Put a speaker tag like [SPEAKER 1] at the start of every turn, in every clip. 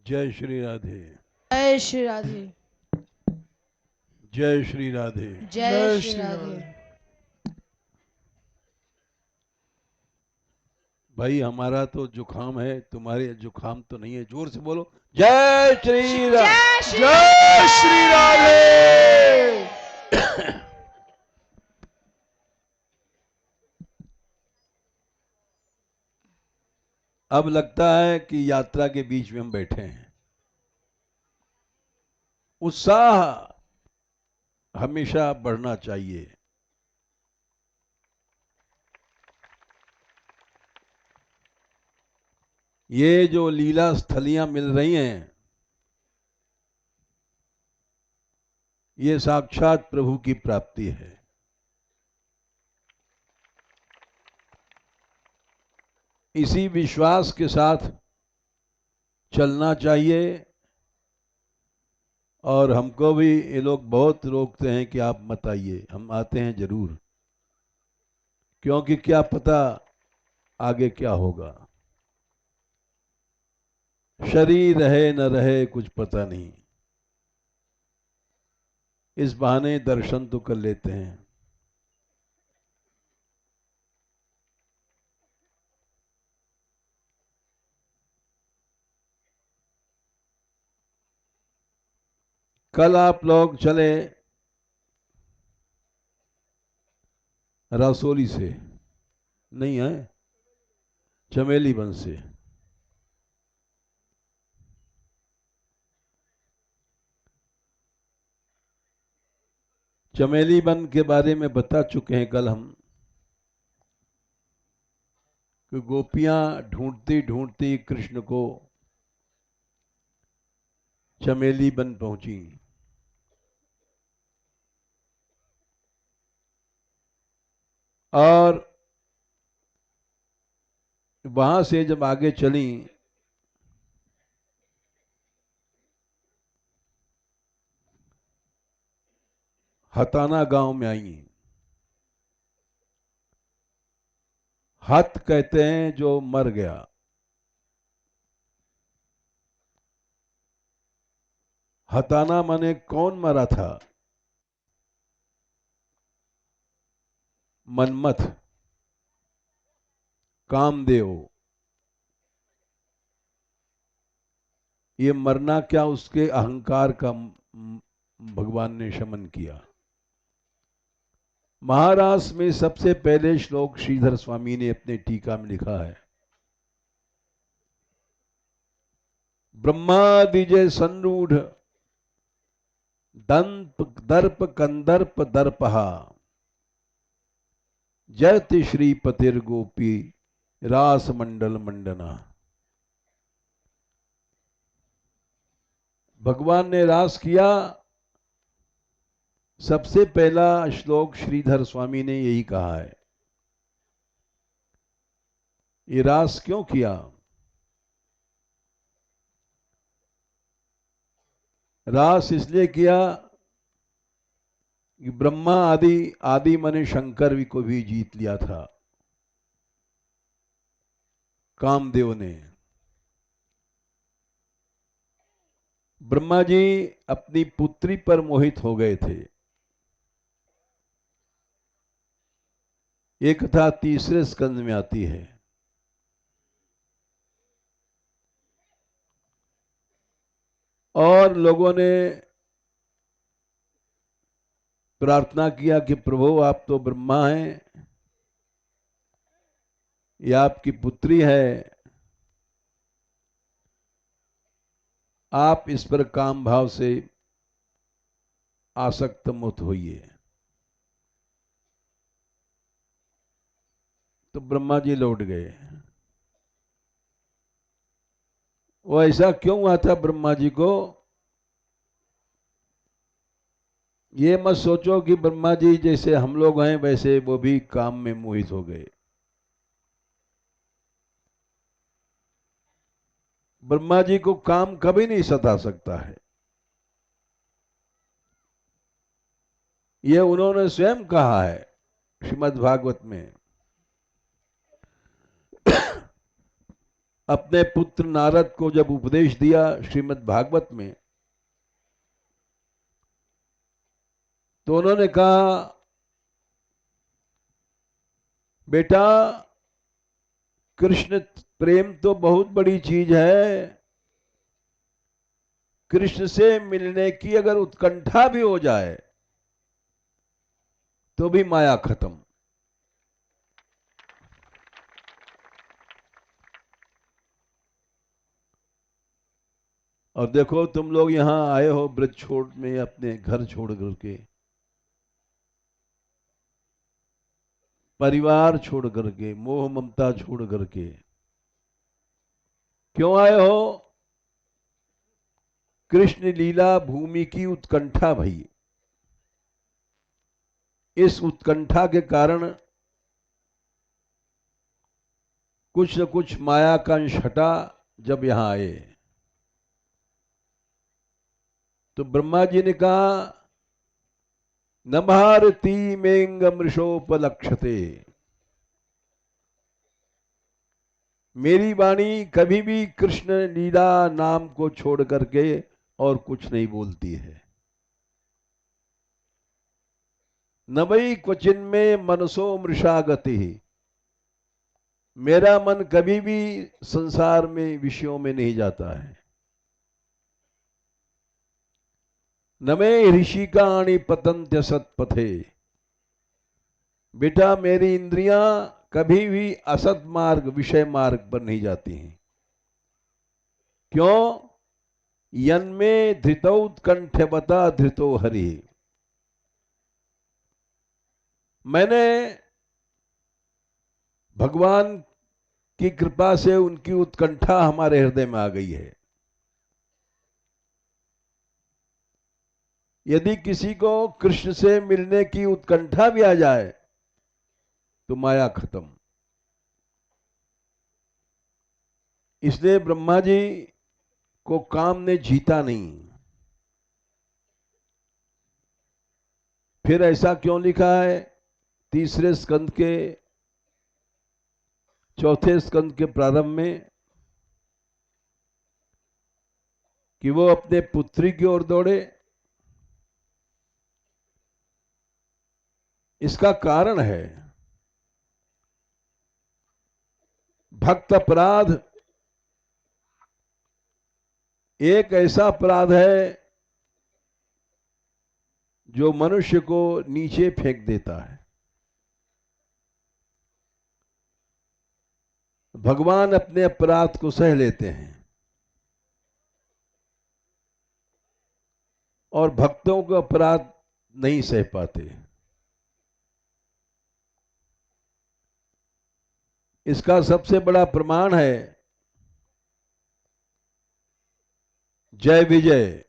[SPEAKER 1] जय श्री राधे।
[SPEAKER 2] जय श्री राधे।
[SPEAKER 1] जय श्री राधे।
[SPEAKER 2] जय श्री राधे।
[SPEAKER 1] भाई हमारा तो जुखाम है, तुम्हारे जुखाम तो नहीं है। जोर से बोलो जय श्री राधे।
[SPEAKER 2] जय श्री राधे।
[SPEAKER 1] अब लगता है कि यात्रा के बीच में हम बैठे हैं। उत्साह हमेशा बढ़ना चाहिए। ये जो लीला स्थलियां मिल रही हैं, ये साक्षात प्रभु की प्राप्ति है। इसी विश्वास के साथ चलना चाहिए। और हमको भी ये लोग बहुत रोकते हैं कि आप मत आइए। हम आते हैं जरूर, क्योंकि क्या पता आगे क्या होगा। शरीर रहे न रहे कुछ पता नहीं। इस बहाने दर्शन तो कर लेते हैं। कल आप लोग चले रसोली से, नहीं है, चमेली वन से। चमेली वन के बारे में बता चुके हैं कल हम कि गोपियां ढूंढती ढूंढती कृष्ण को चमेली वन पहुंची। और वहां से जब आगे चली हताना गांव में आई। हत कहते हैं जो मर गया। हताना माने कौन मरा था? मनमथ, कामदेव। ये मरना क्या, उसके अहंकार का भगवान ने शमन किया। महाराष्ट्र में सबसे पहले श्लोक श्रीधर स्वामी ने अपने टीका में लिखा है, ब्रह्मादिजय संरूढ़ दंप दर्प कंदर्प दर्पहा जयति श्रीपतिर गोपी रास मंडल मंडना। भगवान ने रास किया। सबसे पहला श्लोक श्रीधर स्वामी ने यही कहा है। ये रास क्यों किया? रास इसलिए किया कि ब्रह्मा आदि आदि मने शंकर को भी जीत लिया था कामदेव ने। ब्रह्मा जी अपनी पुत्री पर मोहित हो गए थे। ये कथा तीसरे स्कंद में आती है। और लोगों ने प्रार्थना किया कि प्रभु आप तो ब्रह्मा हैं, ये आपकी पुत्री है, आप इस पर काम भाव से आसक्त मत होइए। तो ब्रह्मा जी लौट गए। वो ऐसा क्यों हुआ था ब्रह्मा जी को? ये मत सोचो कि ब्रह्मा जी जैसे हम लोग हैं वैसे वो भी काम में मोहित हो गए। ब्रह्मा जी को काम कभी नहीं सता सकता है। ये उन्होंने स्वयं कहा है श्रीमद् भागवत में। अपने पुत्र नारद को जब उपदेश दिया श्रीमद् भागवत में, तो उन्होंने कहा, बेटा कृष्ण प्रेम तो बहुत बड़ी चीज है, कृष्ण से मिलने की अगर उत्कंठा भी हो जाए तो भी माया खत्म। और देखो तुम लोग यहां आए हो ब्रज छोड़ में, अपने घर छोड़ करके, परिवार छोड़ करके, मोह ममता छोड़ करके, क्यों आए हो? कृष्ण लीला भूमि की उत्कंठा भई। इस उत्कंठा के कारण कुछ न कुछ माया का अंश हटा। जब यहां आए तो ब्रह्मा जी ने कहा, न भारती मेंग मृषोपलक्षते, मेरी वाणी कभी भी कृष्ण लीला नाम को छोड़ करके और कुछ नहीं बोलती है। न वही क्वचिन में मनसो मृषा गति, मेरा मन कभी भी संसार में विषयों में नहीं जाता है। न में ऋषिकाणी पतंत्य सत्पथे, बेटा मेरी इंद्रियां कभी भी असत मार्ग विषय मार्ग पर नहीं जाती हैं। क्यों? यन्मे धृतौत्कंठवता धृतो हरि, मैंने भगवान की कृपा से उनकी उत्कंठा हमारे हृदय में आ गई है। यदि किसी को कृष्ण से मिलने की उत्कंठा भी आ जाए तो माया खत्म। इसलिए ब्रह्मा जी को काम ने जीता नहीं। फिर ऐसा क्यों लिखा है तीसरे स्कंद के चौथे स्कंद के प्रारंभ में कि वो अपने पुत्री की ओर दौड़े? इसका कारण है भक्त अपराध एक ऐसा अपराध है जो मनुष्य को नीचे फेंक देता है। भगवान अपने अपराध को सह लेते हैं और भक्तों को अपराध नहीं सह पाते। इसका सबसे बड़ा प्रमाण है जय विजय,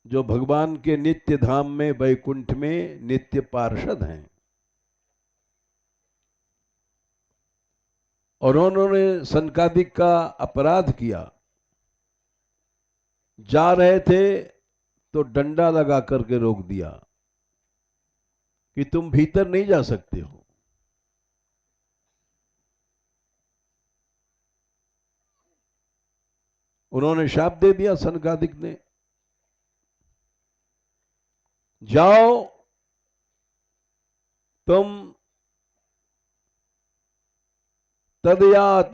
[SPEAKER 1] जो भगवान के नित्य धाम में वैकुंठ में नित्य पार्षद हैं। और उन्होंने सनकादिक का अपराध किया। जा रहे थे तो डंडा लगा करके रोक दिया कि तुम भीतर नहीं जा सकते हो। उन्होंने शाप दे दिया सनकादिक ने, जाओ तुम तदयात,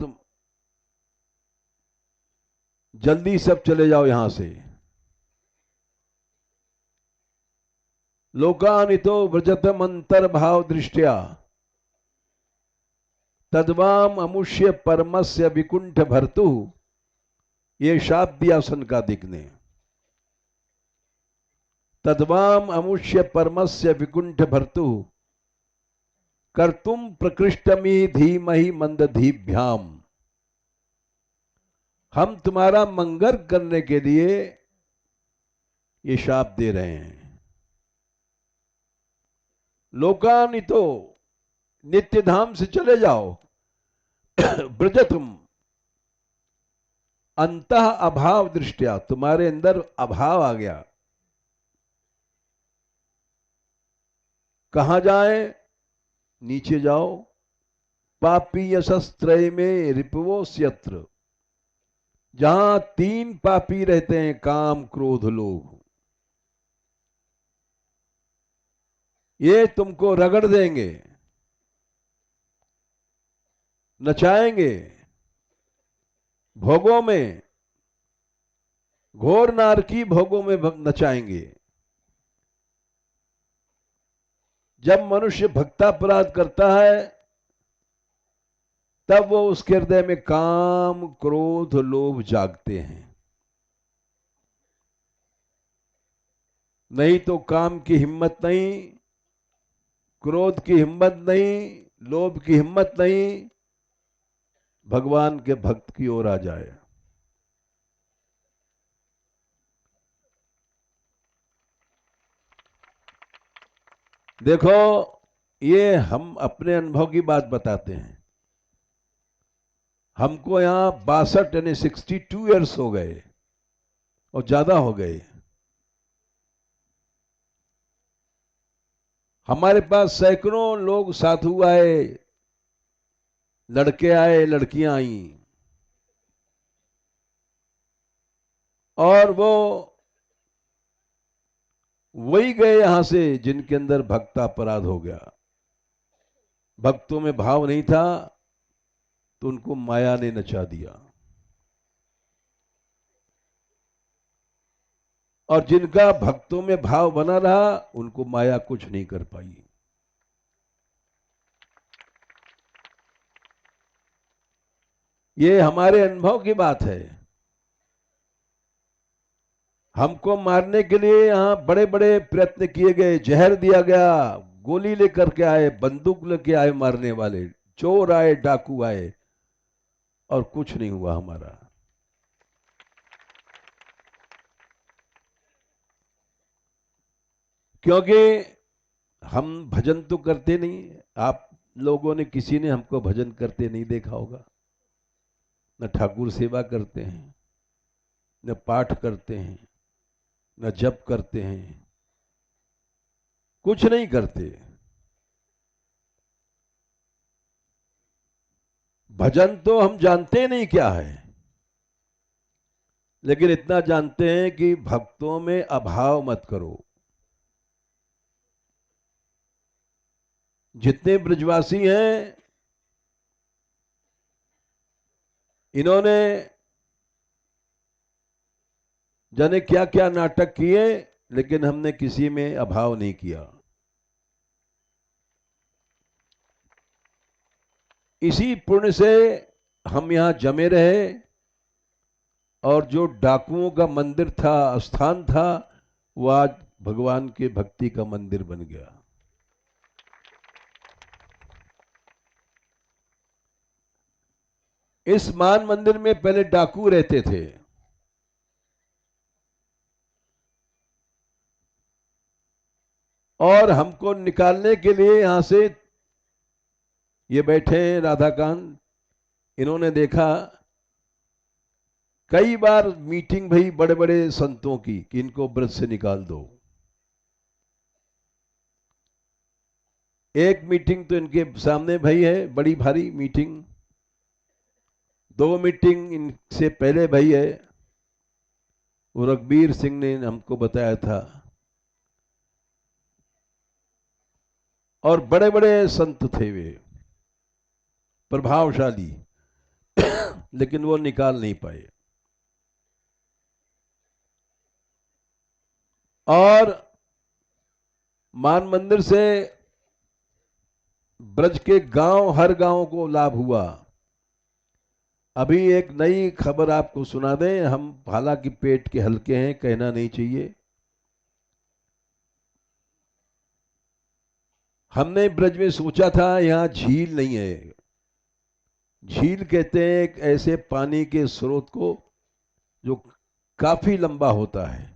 [SPEAKER 1] जल्दी सब चले जाओ यहां से। लोकानितो व्रजतम अंतर्भाव दृष्टिया तद्वाम अमुष्य परमस्य विकुंठ भर्तु, ये शाप दिया सनकादिक ने। तद्वाम अमुष्य परमस्य विकुंठ भर्तु कर्तुम प्रकृष्टमी धीमहि मंदधीभ्याम, हम तुम्हारा मंगल करने के लिए ये शाप दे रहे हैं। लोकानितो, नित्य धाम से चले जाओ। ब्रजतुम, अंतः अभाव दृष्टिया, तुम्हारे अंदर अभाव आ गया। कहां जाए? नीचे जाओ। पापी यशस्त्रय में रिपवो स्यत्र, जहां तीन पापी रहते हैं, काम क्रोध लोभ, ये तुमको रगड़ देंगे, नचाएंगे, भोगों में, घोर नारकी भोगों में नचाएंगे। जब मनुष्य भक्तापराध करता है तब वो उसके हृदय में काम क्रोध लोभ जागते हैं। नहीं तो काम की हिम्मत नहीं, क्रोध की हिम्मत नहीं, लोभ की हिम्मत नहीं, भगवान के भक्त की ओर आ जाए। देखो, ये हम अपने अनुभव की बात बताते हैं। हमको यहां 62 यानी 62 ईयर्स हो गए और ज्यादा हो गए। हमारे पास सैकड़ों लोग साधु आए, लड़के आए, लड़कियां आई, और वो वही गए यहां से जिनके अंदर भक्तापराध हो गया। भक्तों में भाव नहीं था तो उनको माया ने नचा दिया, और जिनका भक्तों में भाव बना रहा उनको माया कुछ नहीं कर पाई। ये हमारे अनुभव की बात है। हमको मारने के लिए यहां बड़े बड़े प्रयत्न किए गए, जहर दिया गया, गोली लेकर के आए, बंदूक लेके आए मारने वाले, चोर आए, डाकू आए, और कुछ नहीं हुआ हमारा। क्योंकि हम भजन तो करते नहीं। आप लोगों ने, किसी ने हमको भजन करते नहीं देखा होगा। न ठाकुर सेवा करते हैं, न पाठ करते हैं, न जप करते हैं, कुछ नहीं करते। भजन तो हम जानते नहीं क्या है, लेकिन इतना जानते हैं कि भक्तों में अभाव मत करो। जितने ब्रजवासी हैं, इन्होंने जाने क्या क्या नाटक किए, लेकिन हमने किसी में अभाव नहीं किया। इसी पुण्य से हम यहां जमे रहे, और जो डाकुओं का मंदिर था, स्थान था, वो आज भगवान के भक्ति का मंदिर बन गया। इस मान मंदिर में पहले डाकू रहते थे, और हमको निकालने के लिए यहां से, ये बैठे हैं राधाकांत, इन्होंने देखा कई बार मीटिंग भई बड़े बड़े संतों की कि इनको ब्रज से निकाल दो। एक मीटिंग तो इनके सामने भई है, बड़ी भारी मीटिंग। दो मीटिंग इनसे पहले भई है, वो रघबीर सिंह ने हमको बताया था। और बड़े बड़े संत थे वे, प्रभावशाली, लेकिन वो निकाल नहीं पाए। और मान मंदिर से ब्रज के गांव, हर गांव को लाभ हुआ। अभी एक नई खबर आपको सुना दें, हम हालांकि पेट के हल्के हैं, कहना नहीं चाहिए। हमने ब्रज में सोचा था यहां झील नहीं है। झील कहते हैं एक ऐसे पानी के स्रोत को जो काफी लंबा होता है।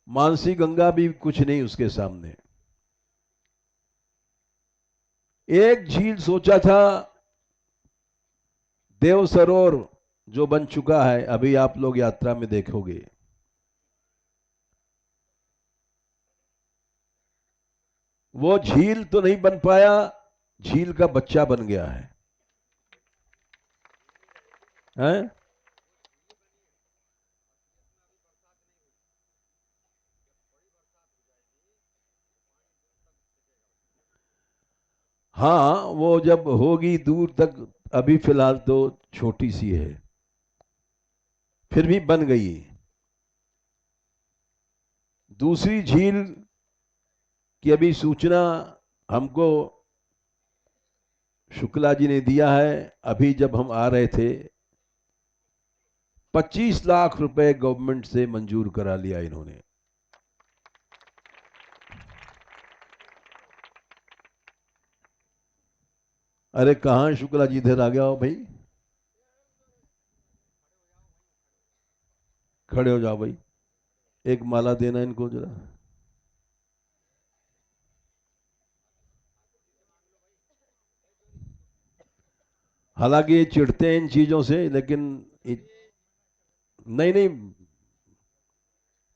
[SPEAKER 1] मानसी गंगा भी कुछ नहीं उसके सामने। एक झील सोचा था, देव सरोवर, जो बन चुका है, अभी आप लोग यात्रा में देखोगे। वो झील तो नहीं बन पाया, झील का बच्चा बन गया है। हैं? हाँ, वो जब होगी दूर तक, अभी फिलहाल तो छोटी सी है, फिर भी बन गई। दूसरी झील की अभी सूचना हमको शुक्ला जी ने दिया है। अभी जब हम आ रहे थे, 25 लाख रुपए गवर्नमेंट से मंजूर करा लिया इन्होंने। अरे कहां शुक्ला जी, इधर आ गया हो भाई, खड़े हो जाओ भाई, एक माला देना इनको जरा। हालांकि ये चिढ़ते हैं इन चीजों से, लेकिन नहीं नहीं,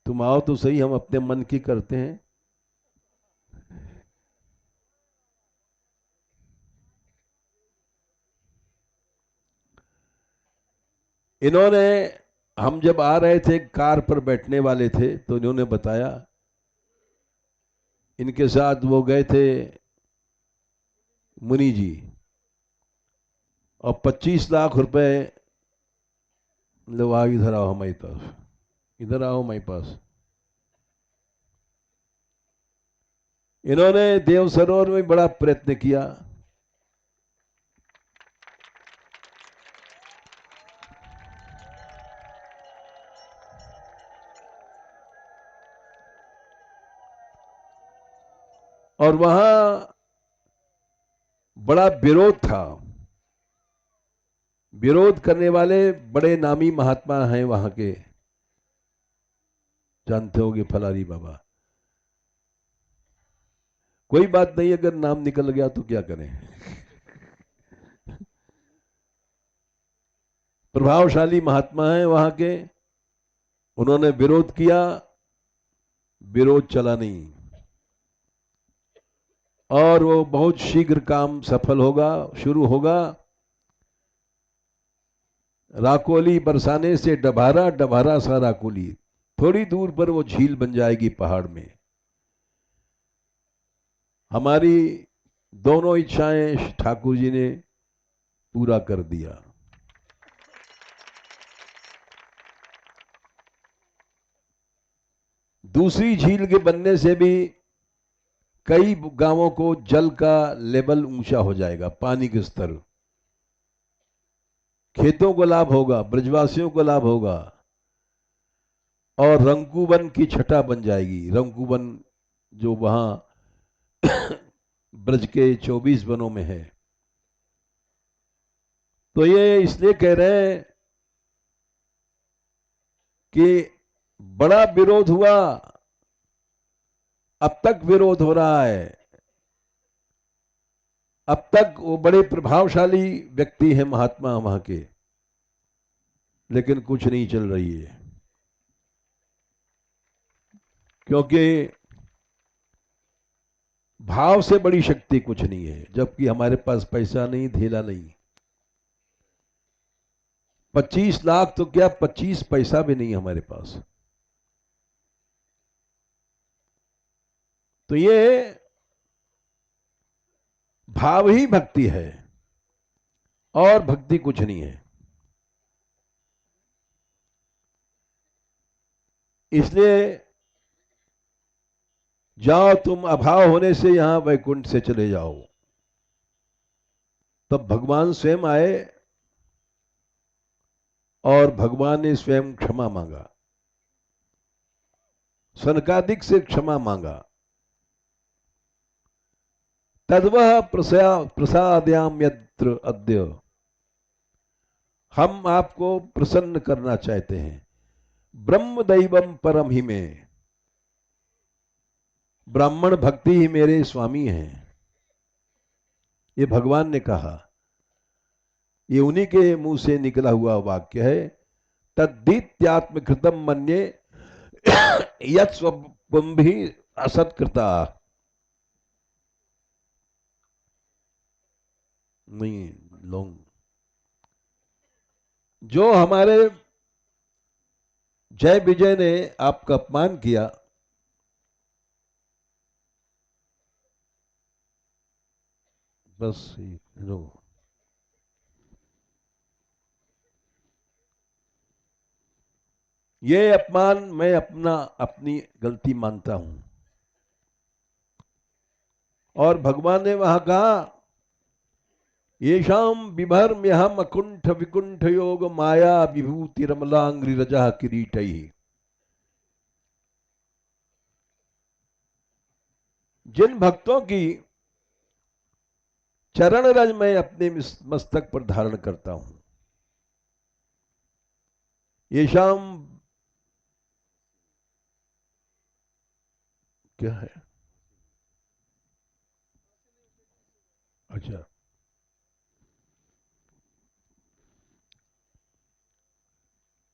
[SPEAKER 1] तुम आओ तो सही, हम अपने मन की करते हैं। इन्होंने, हम जब आ रहे थे कार पर बैठने वाले थे, तो इन्होंने बताया इनके साथ वो गए थे मुनि जी, और 25 लाख रुपए, लो आ, इधर आओ हमारे पास, इधर आओ हमारे पास। इन्होंने देव सरोवर में बड़ा प्रयत्न किया, और वहां बड़ा विरोध था। विरोध करने वाले बड़े नामी महात्मा हैं वहां के, जानते होंगे फलारी बाबा। कोई बात नहीं, अगर नाम निकल गया तो क्या करें। प्रभावशाली महात्मा हैं वहां के, उन्होंने विरोध किया, विरोध चला नहीं, और वो बहुत शीघ्र काम सफल होगा, शुरू होगा। राकोली बरसाने से डभारा, डभारा सा राकोली, थोड़ी दूर पर वो झील बन जाएगी पहाड़ में। हमारी दोनों इच्छाएं ठाकुर जी ने पूरा कर दिया। दूसरी झील के बनने से भी कई गांवों को जल का लेवल ऊंचा हो जाएगा, पानी के स्तर, खेतों को लाभ होगा, ब्रजवासियों को लाभ होगा, और रंगूवन की छटा बन जाएगी। रंगूवन जो वहां ब्रज के 24 वनों में है। तो ये इसलिए कह रहे हैं कि बड़ा विरोध हुआ, अब तक विरोध हो रहा है। अब तक वो बड़े प्रभावशाली व्यक्ति हैं महात्मा वहां के, लेकिन कुछ नहीं चल रही है, क्योंकि भाव से बड़ी शक्ति कुछ नहीं है। जबकि हमारे पास पैसा नहीं, धेला नहीं, 25 लाख तो क्या, 25 पैसा भी नहीं हमारे पास। तो ये भाव ही भक्ति है, और भक्ति कुछ नहीं है। इसलिए जाओ तुम, अभाव होने से यहां वैकुंठ से चले जाओ। तब भगवान स्वयं आए, और भगवान ने स्वयं क्षमा मांगा, सनकादिक से क्षमा मांगा। तद्वह प्रसाद्याम यत्र अद्य, हम आपको प्रसन्न करना चाहते हैं। ब्रह्म दैवम परम ही में, ब्राह्मण भक्ति ही मेरे स्वामी हैं, ये भगवान ने कहा। ये उन्हीं के मुंह से निकला हुआ वाक्य है। तद्दीत्यात्म कृतम मन्ये यत् स्वम भी असत्कृता। नहीं, लॉन्ग। जो हमारे जय विजय ने आपका अपमान किया, बस लो, ये अपमान मैं अपनी गलती मानता हूं। और भगवान ने वहां कहा, येषाम बिभर्म्यहम अकुंठ विकुंठ योग माया विभूति रमलांग्रि रजा किरीटई। जिन भक्तों की चरण रज मैं अपने मस्तक पर धारण करता हूं, येषाम, क्या है, अच्छा,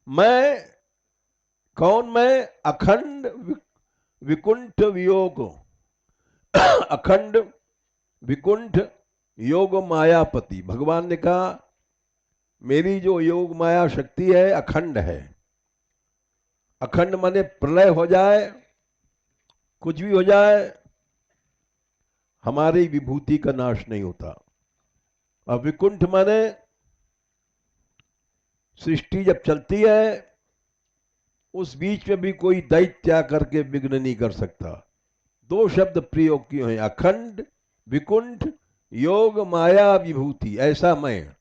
[SPEAKER 1] मैं कौन, मैं अखंड विकुंठ वियोग, अखंड विकुंठ योग मायापति। भगवान ने कहा, मेरी जो योग माया शक्ति है अखंड है। अखंड माने प्रलय हो जाए, कुछ भी हो जाए, हमारी विभूति का नाश नहीं होता। और विकुंठ माने सृष्टि जब चलती है उस बीच में भी कोई दैत्य आकर के विघ्न नहीं कर सकता। दो शब्द प्रयोग किए हैं, अखंड विकुंठ योग माया विभूति। ऐसा मैं,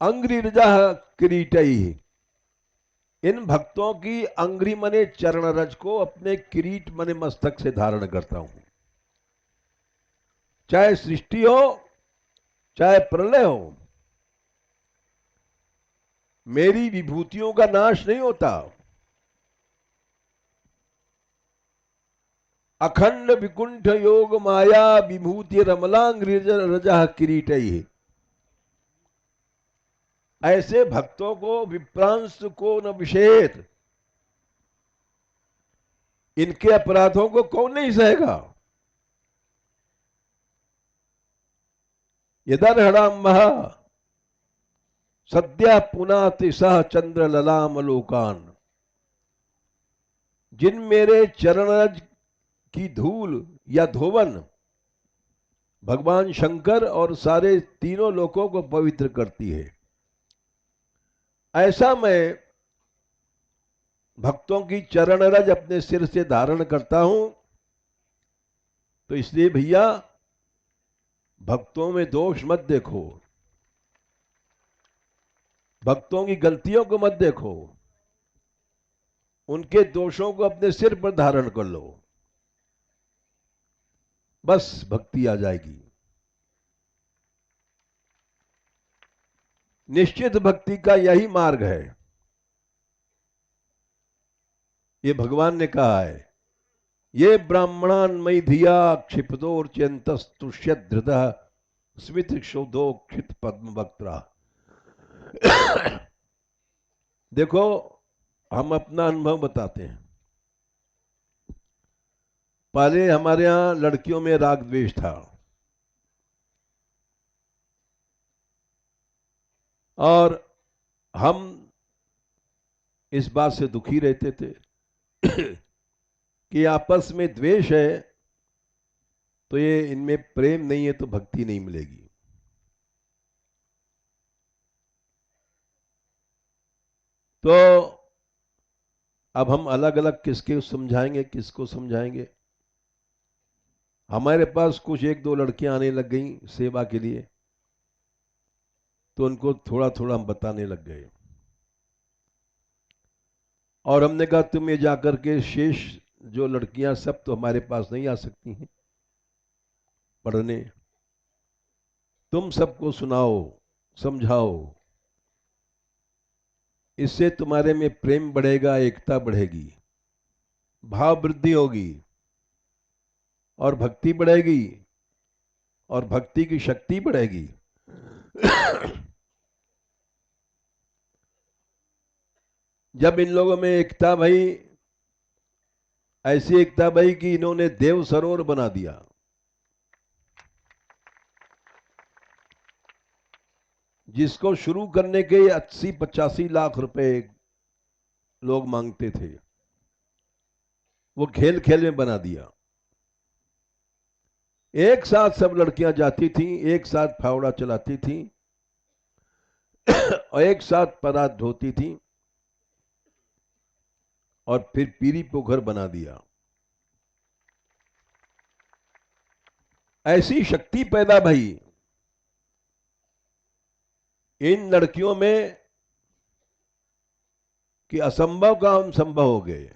[SPEAKER 1] अंग्रिरजा किरीटई, इन भक्तों की अंग्री मने चरण रज को अपने किरीट मने मस्तक से धारण करता हूं। चाहे सृष्टि हो, चाहे प्रलय हो, मेरी विभूतियों का नाश नहीं होता। अखंड विकुंठ योग माया विभूति रमलांग रजा किरीटई। ऐसे भक्तों को विप्रांस को न विषेद, इनके अपराधों को कौन नहीं सहेगा। यदर्हणाम सद्या पुनाति सह चंद्र ललाम लोकान। जिन मेरे चरणरज की धूल या धोवन भगवान शंकर और सारे तीनों लोकों को पवित्र करती है, ऐसा मैं भक्तों की चरण रज अपने सिर से धारण करता हूं। तो इसलिए भैया, भक्तों में दोष मत देखो, भक्तों की गलतियों को मत देखो, उनके दोषों को अपने सिर पर धारण कर लो, बस भक्ति आ जाएगी। निश्चित भक्ति का यही मार्ग है, ये भगवान ने कहा है। ये ब्राह्मणान मई धिया क्षिपदोर्च्यंतस्तुष्यत धृतः स्मित क्षोधोक्षित पद्म वक्त्रा। देखो, हम अपना अनुभव बताते हैं। पहले हमारे यहां लड़कियों में राग द्वेष था, और हम इस बात से दुखी रहते थे कि आपस में द्वेष है तो ये इनमें प्रेम नहीं है, तो भक्ति नहीं मिलेगी। तो अब हम अलग अलग किसके समझाएंगे, किसको समझाएंगे। हमारे पास कुछ एक दो लड़कियां आने लग गई सेवा के लिए, तो उनको थोड़ा थोड़ा हम बताने लग गए। और हमने कहा, तुम ये जाकर के शेष जो लड़कियां सब तो हमारे पास नहीं आ सकती हैं पढ़ने, तुम सबको सुनाओ, समझाओ। इससे तुम्हारे में प्रेम बढ़ेगा, एकता बढ़ेगी, भाव वृद्धि होगी, और भक्ति बढ़ेगी, और भक्ति की शक्ति बढ़ेगी। जब इन लोगों में एकता भई, ऐसी एकता भई कि इन्होंने देव सरोवर बना दिया। जिसको शुरू करने के 80-85 लाख रुपए लोग मांगते थे, वो खेल खेल में बना दिया। एक साथ सब लड़कियां जाती थीं, एक साथ फावड़ा चलाती थीं और एक साथ परात धोती थीं और फिर पीरी पोखर बना दिया। ऐसी शक्ति पैदा भई इन लड़कियों में कि असंभव का हम संभव हो गए।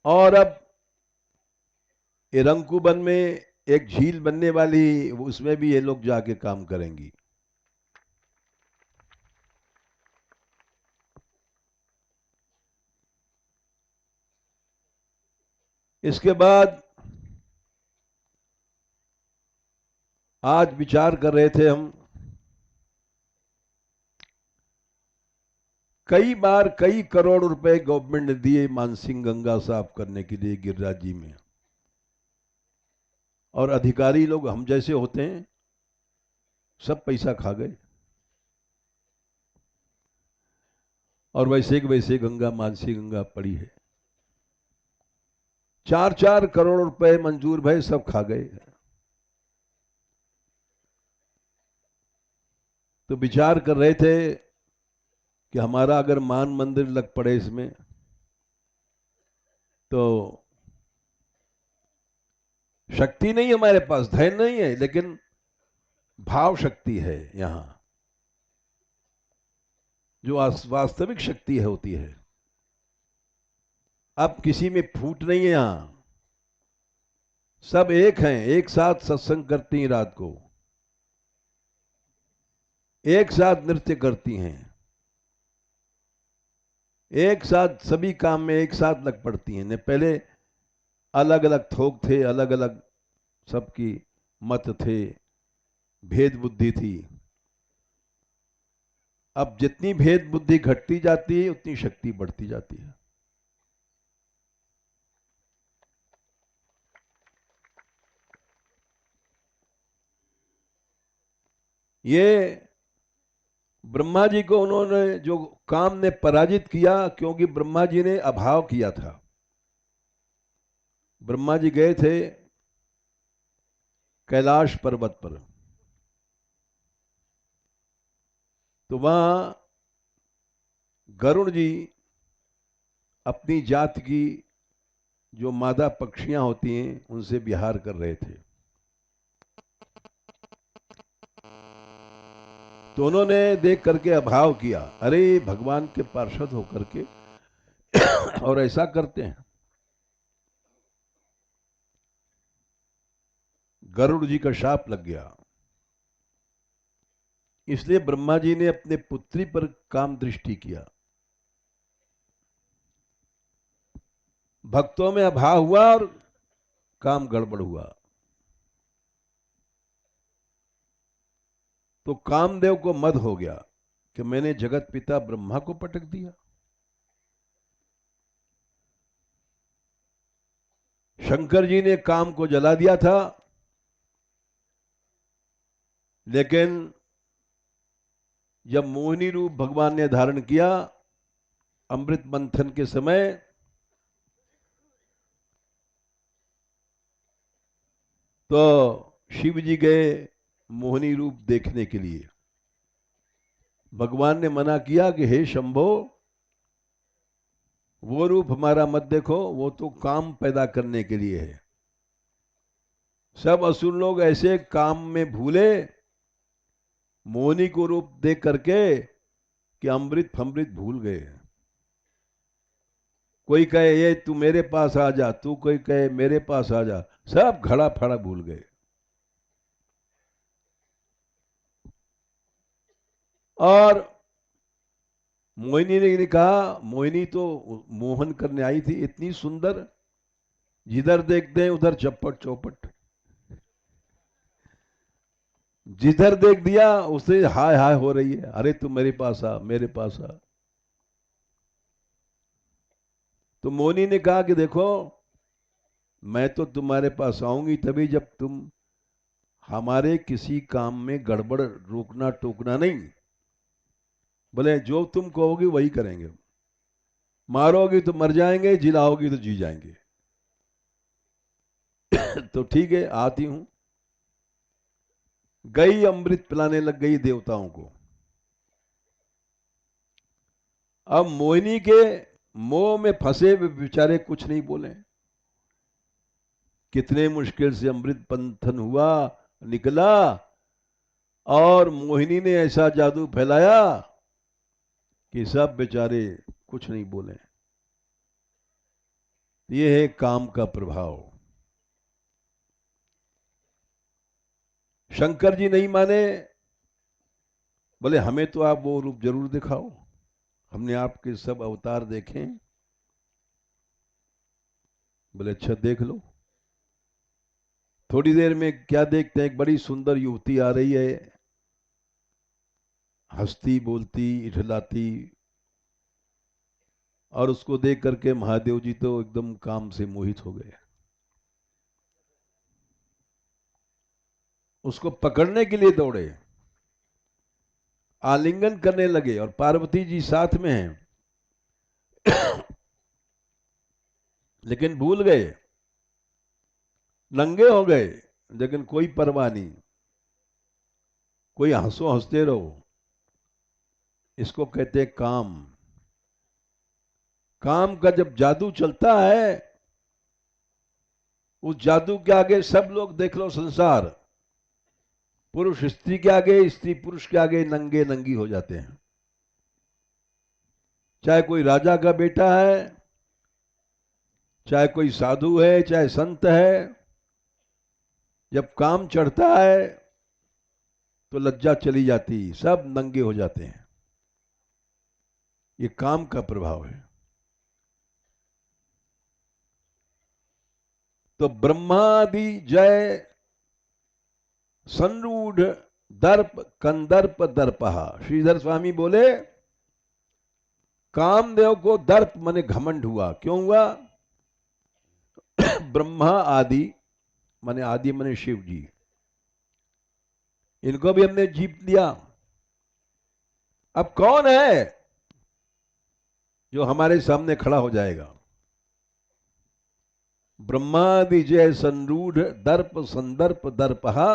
[SPEAKER 1] और अब ये रंगूबन में एक झील बनने वाली, उसमें भी ये लोग जाके काम करेंगी। इसके बाद आज विचार कर रहे थे हम, कई बार कई करोड़ रुपए गवर्नमेंट ने दिए मानसिंह गंगा साफ करने के लिए गिरिराज जी में, और अधिकारी लोग हम जैसे होते हैं, सब पैसा खा गए और वैसे के वैसे गंगा, मानसिंह गंगा पड़ी है। 4-4 करोड़ रुपए मंजूर भय, सब खा गए। तो विचार कर रहे थे कि हमारा अगर मान मंदिर लग पड़े इसमें, तो शक्ति नहीं हमारे पास, धैर्य नहीं है, लेकिन भाव शक्ति है यहां, जो वास्तविक शक्ति है होती है। अब किसी में फूट नहीं है, यहां सब एक हैं, एक साथ सत्संग करती हैं, रात को एक साथ नृत्य करती हैं, एक साथ सभी काम में एक साथ लग पड़ती हैं। ने पहले अलग अलग थोक थे, अलग अलग सबकी मत थे, भेद बुद्धि थी। अब जितनी भेद बुद्धि घटती जाती है, उतनी शक्ति बढ़ती जाती है। ये ब्रह्मा जी को उन्होंने जो काम ने पराजित किया, क्योंकि ब्रह्मा जी ने अभाव किया था। ब्रह्मा जी गए थे कैलाश पर्वत पर, तो वहां गरुड़ जी अपनी जात की जो मादा पक्षियां होती हैं, उनसे विहार कर रहे थे। तो उन्होंने देख करके अभाव किया, अरे भगवान के पार्षद होकर के और ऐसा करते हैं। गरुड़ जी का शाप लग गया। इसलिए ब्रह्मा जी ने अपने पुत्री पर काम दृष्टि किया। भक्तों में अभाव हुआ और काम गड़बड़ हुआ। तो कामदेव को मद हो गया कि मैंने जगत पिता ब्रह्मा को पटक दिया। शंकर जी ने काम को जला दिया था, लेकिन जब मोहिनी रूप भगवान ने धारण किया अमृत मंथन के समय, तो शिव जी गए मोहिनी रूप देखने के लिए। भगवान ने मना किया कि हे शंभो, वो रूप हमारा मत देखो, वो तो काम पैदा करने के लिए है। सब असुर लोग ऐसे काम में भूले मोहिनी को रूप देख करके कि अमृत फमृत भूल गए। कोई कहे ये तू मेरे पास आ जा, तू कोई कहे मेरे पास आ जा, सब घड़ा फड़ा भूल गए। और मोहिनी ने कहा, मोहिनी तो मोहन करने आई थी, इतनी सुंदर, जिधर देखते हैं उधर चप्पट चौपट, जिधर देख दिया उसे हाय हाय हो रही है, अरे तू मेरे पास आ, मेरे पास आ। तो मोहिनी ने कहा कि देखो, मैं तो तुम्हारे पास आऊंगी तभी जब तुम हमारे किसी काम में गड़बड़ रोकना टोकना नहीं। बोले जो तुम कहोगे वही करेंगे, मारोगी तो मर जाएंगे, जिलाओगी तो जी जाएंगे। तो ठीक है, आती हूं। गई अमृत पिलाने लग गई देवताओं को। अब मोहिनी के मोह में फंसे वे बेचारे कुछ नहीं बोले। कितने मुश्किल से अमृत पंथन हुआ, निकला, और मोहिनी ने ऐसा जादू फैलाया कि सब बेचारे कुछ नहीं बोले। ये है काम का प्रभाव। शंकर जी नहीं माने, बोले हमें तो आप वो रूप जरूर दिखाओ, हमने आपके सब अवतार देखे। बोले अच्छा देख लो। थोड़ी देर में क्या देखते हैं, एक बड़ी सुंदर युवती आ रही है, हंसती बोलती इठलाती, और उसको देख करके महादेव जी तो एकदम काम से मोहित हो गए। उसको पकड़ने के लिए दौड़े, आलिंगन करने लगे, और पार्वती जी साथ में हैं। लेकिन भूल गए, नंगे हो गए, लेकिन कोई परवाह नहीं, कोई हंसो, हंसते रहो। इसको कहते हैं काम। काम का जब जादू चलता है, उस जादू के आगे सब लोग, देख लो संसार, पुरुष स्त्री के आगे, स्त्री पुरुष के आगे नंगे नंगी हो जाते हैं। चाहे कोई राजा का बेटा है, चाहे कोई साधु है, चाहे संत है, जब काम चढ़ता है तो लज्जा चली जाती, सब नंगे हो जाते हैं। ये काम का प्रभाव है। तो ब्रह्मादि जय संरूढ़ दर्प कंदर्प दर्पहा। श्रीधर स्वामी बोले कामदेव को दर्प माने घमंड हुआ। क्यों हुआ? ब्रह्मा आदि माने आदि माने शिव जी, इनको भी हमने जीत लिया। अब कौन है जो हमारे सामने खड़ा हो जाएगा? ब्रह्मादि जय संरूढ़ दर्प संदर्प दर्पहा,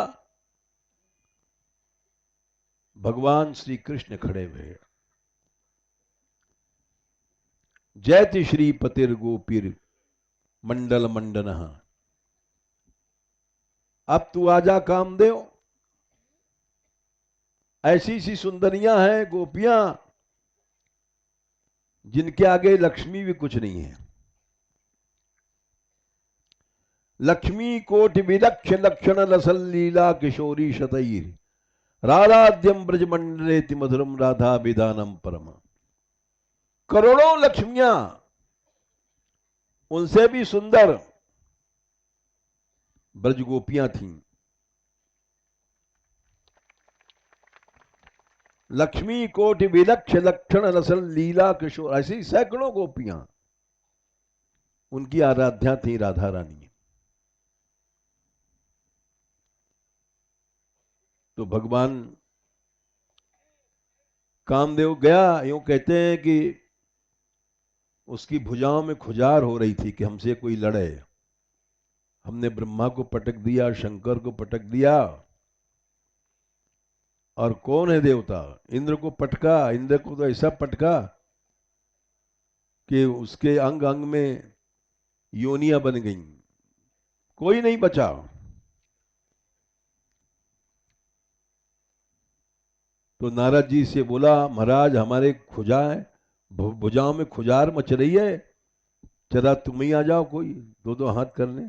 [SPEAKER 1] भगवान श्री कृष्ण खड़े हुए। जयति श्री पतिर गोपीर मंडल मंडन। अब तू आजा कामदेव, ऐसी सी सुंदरियां हैं गोपियां जिनके आगे लक्ष्मी भी कुछ नहीं है। लक्ष्मी कोटि विलक्ष लक्षण लसल लीला किशोरी शतईर, राधाद्यम ब्रज मंडलेति मधुरम राधा विधानम परम। करोड़ों लक्ष्मियां, उनसे भी सुंदर ब्रज गोपियां थीं। लक्ष्मी कोटि विलक्ष लक्षण रसल लीला किशोर, ऐसी सैकड़ों गोपियां उनकी आराध्या थी राधा रानी। तो भगवान कामदेव गया, यूं कहते हैं कि उसकी भुजाओं में खुजार हो रही थी कि हमसे कोई लड़े। हमने ब्रह्मा को पटक दिया, शंकर को पटक दिया, और कौन है देवता? इंद्र को पटका। इंद्र को तो ऐसा पटका कि उसके अंग अंग में योनियां बन गईं, कोई नहीं बचा। तो नारद जी से बोला, महाराज हमारे खुजा है, भुजाओं में खुजार मच रही है, जरा तुम ही आ जाओ, कोई दो दो हाथ कर ले।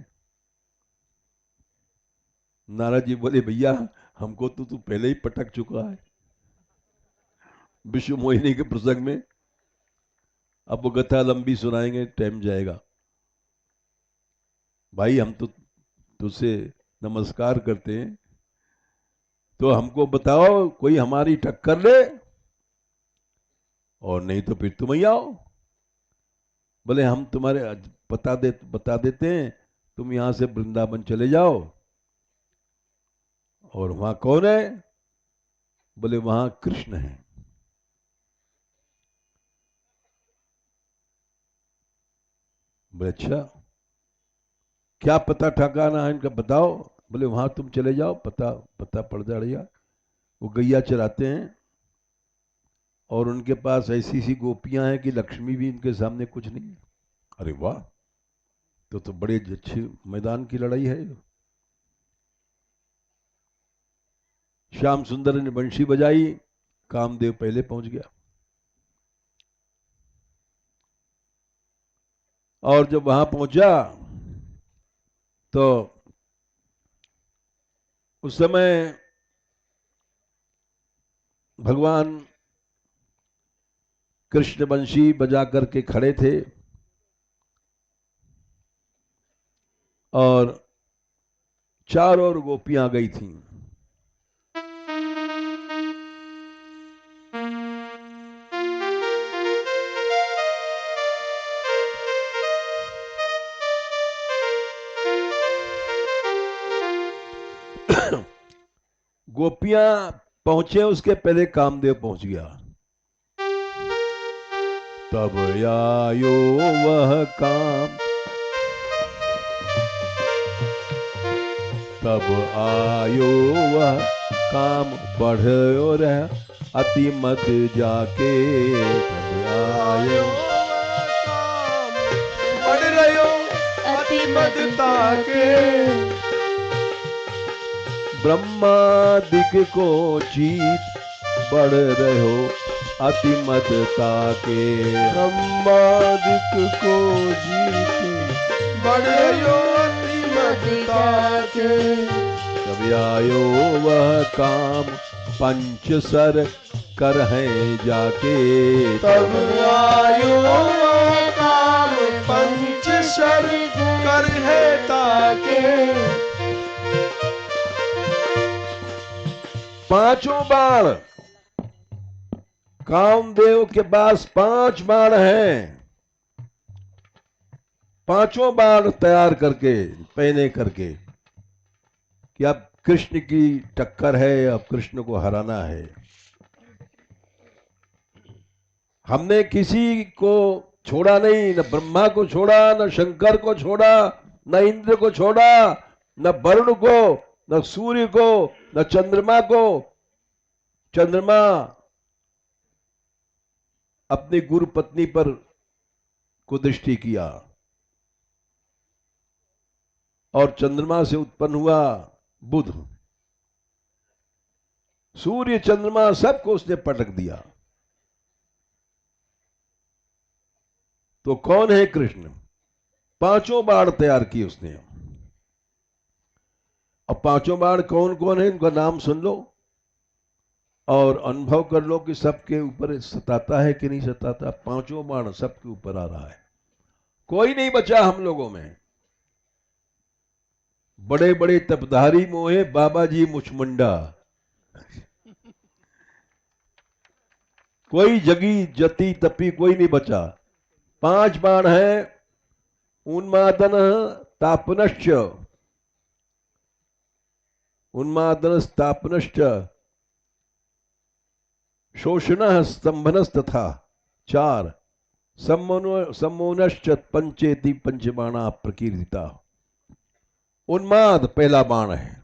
[SPEAKER 1] नारद जी बोले भैया हमको तो तू पहले ही पटक चुका है विश्व मोहिनी के प्रसंग में, अब वो कथा लंबी सुनाएंगे, टाइम जाएगा। भाई हम तो तुझसे नमस्कार करते हैं, तो हमको बताओ कोई हमारी टक्कर ले, और नहीं तो फिर तुम ही आओ। बोले हम तुम्हारे बता देते हैं, तुम यहां से वृंदावन चले जाओ, और वहां कौन है? बोले वहां कृष्ण है। बोले अच्छा, क्या पता ठिकाना है इनका बताओ। बोले वहां तुम चले जाओ, पता पता पड़ जाएगा। वो गैया चराते हैं और उनके पास ऐसी सी गोपियां हैं कि लक्ष्मी भी इनके सामने कुछ नहीं है। अरे वाह, तो बड़े अच्छी मैदान की लड़ाई है। श्याम सुंदर ने बंशी बजाई, कामदेव पहले पहुंच गया। और जब वहां पहुंचा तो उस समय भगवान कृष्ण बंशी बजा करके खड़े थे और चारों ओर गोपियां आ गई थीं। गोपियां पहुंचे उसके पहले कामदेव पहुंच गया। तब आयो वह काम, तब आयो वह काम बढ़ो रह अति मत जाके। तब आयो
[SPEAKER 2] काम बढ़ रहो अति मदता के।
[SPEAKER 1] ब्रह्मादिक को जीत बढ़ रहो अति मदता के।
[SPEAKER 2] ब्रह्मादिक को जीत बढ़ रहो अति मदता के।
[SPEAKER 1] तब आयो वह काम पंच सर कर है जाके।
[SPEAKER 2] तब आयो वह काम पंच सर कर है ताके।
[SPEAKER 1] पांचों बाण, कामदेव के पास 5 बाण हैं। पांचों बाण तैयार करके पहने करके कि अब कृष्ण की टक्कर है, अब कृष्ण को हराना है। हमने किसी को छोड़ा नहीं, न ब्रह्मा को छोड़ा, न शंकर को छोड़ा, न इंद्र को छोड़ा, न वरुण को, न सूर्य को, न चंद्रमा को। चंद्रमा अपनी गुरु पत्नी पर कुदृष्टि किया और चंद्रमा से उत्पन्न हुआ बुध। सूर्य चंद्रमा सबको उसने पटक दिया। तो कौन है कृष्ण? पांचों बाण तैयार किए उसने। अब पांचों बाण कौन कौन है इनका नाम सुन लो और अनुभव कर लो कि सबके ऊपर सताता है कि नहीं सताता। पांचों बाण सबके ऊपर आ रहा है, कोई नहीं बचा हम लोगों में। बड़े बड़े तपधारी मोहे बाबा जी मुचमुंडा, कोई जगी जती तपी कोई नहीं बचा। 5 बाण है। उन्मादन तापनश्च, उन्मादन तापनश्च शोषण स्तंभनस्तथा 4 सम्मोनश्च पंचेति पंचबाणा प्रकीर्तिता। उन्माद पहला बाण है।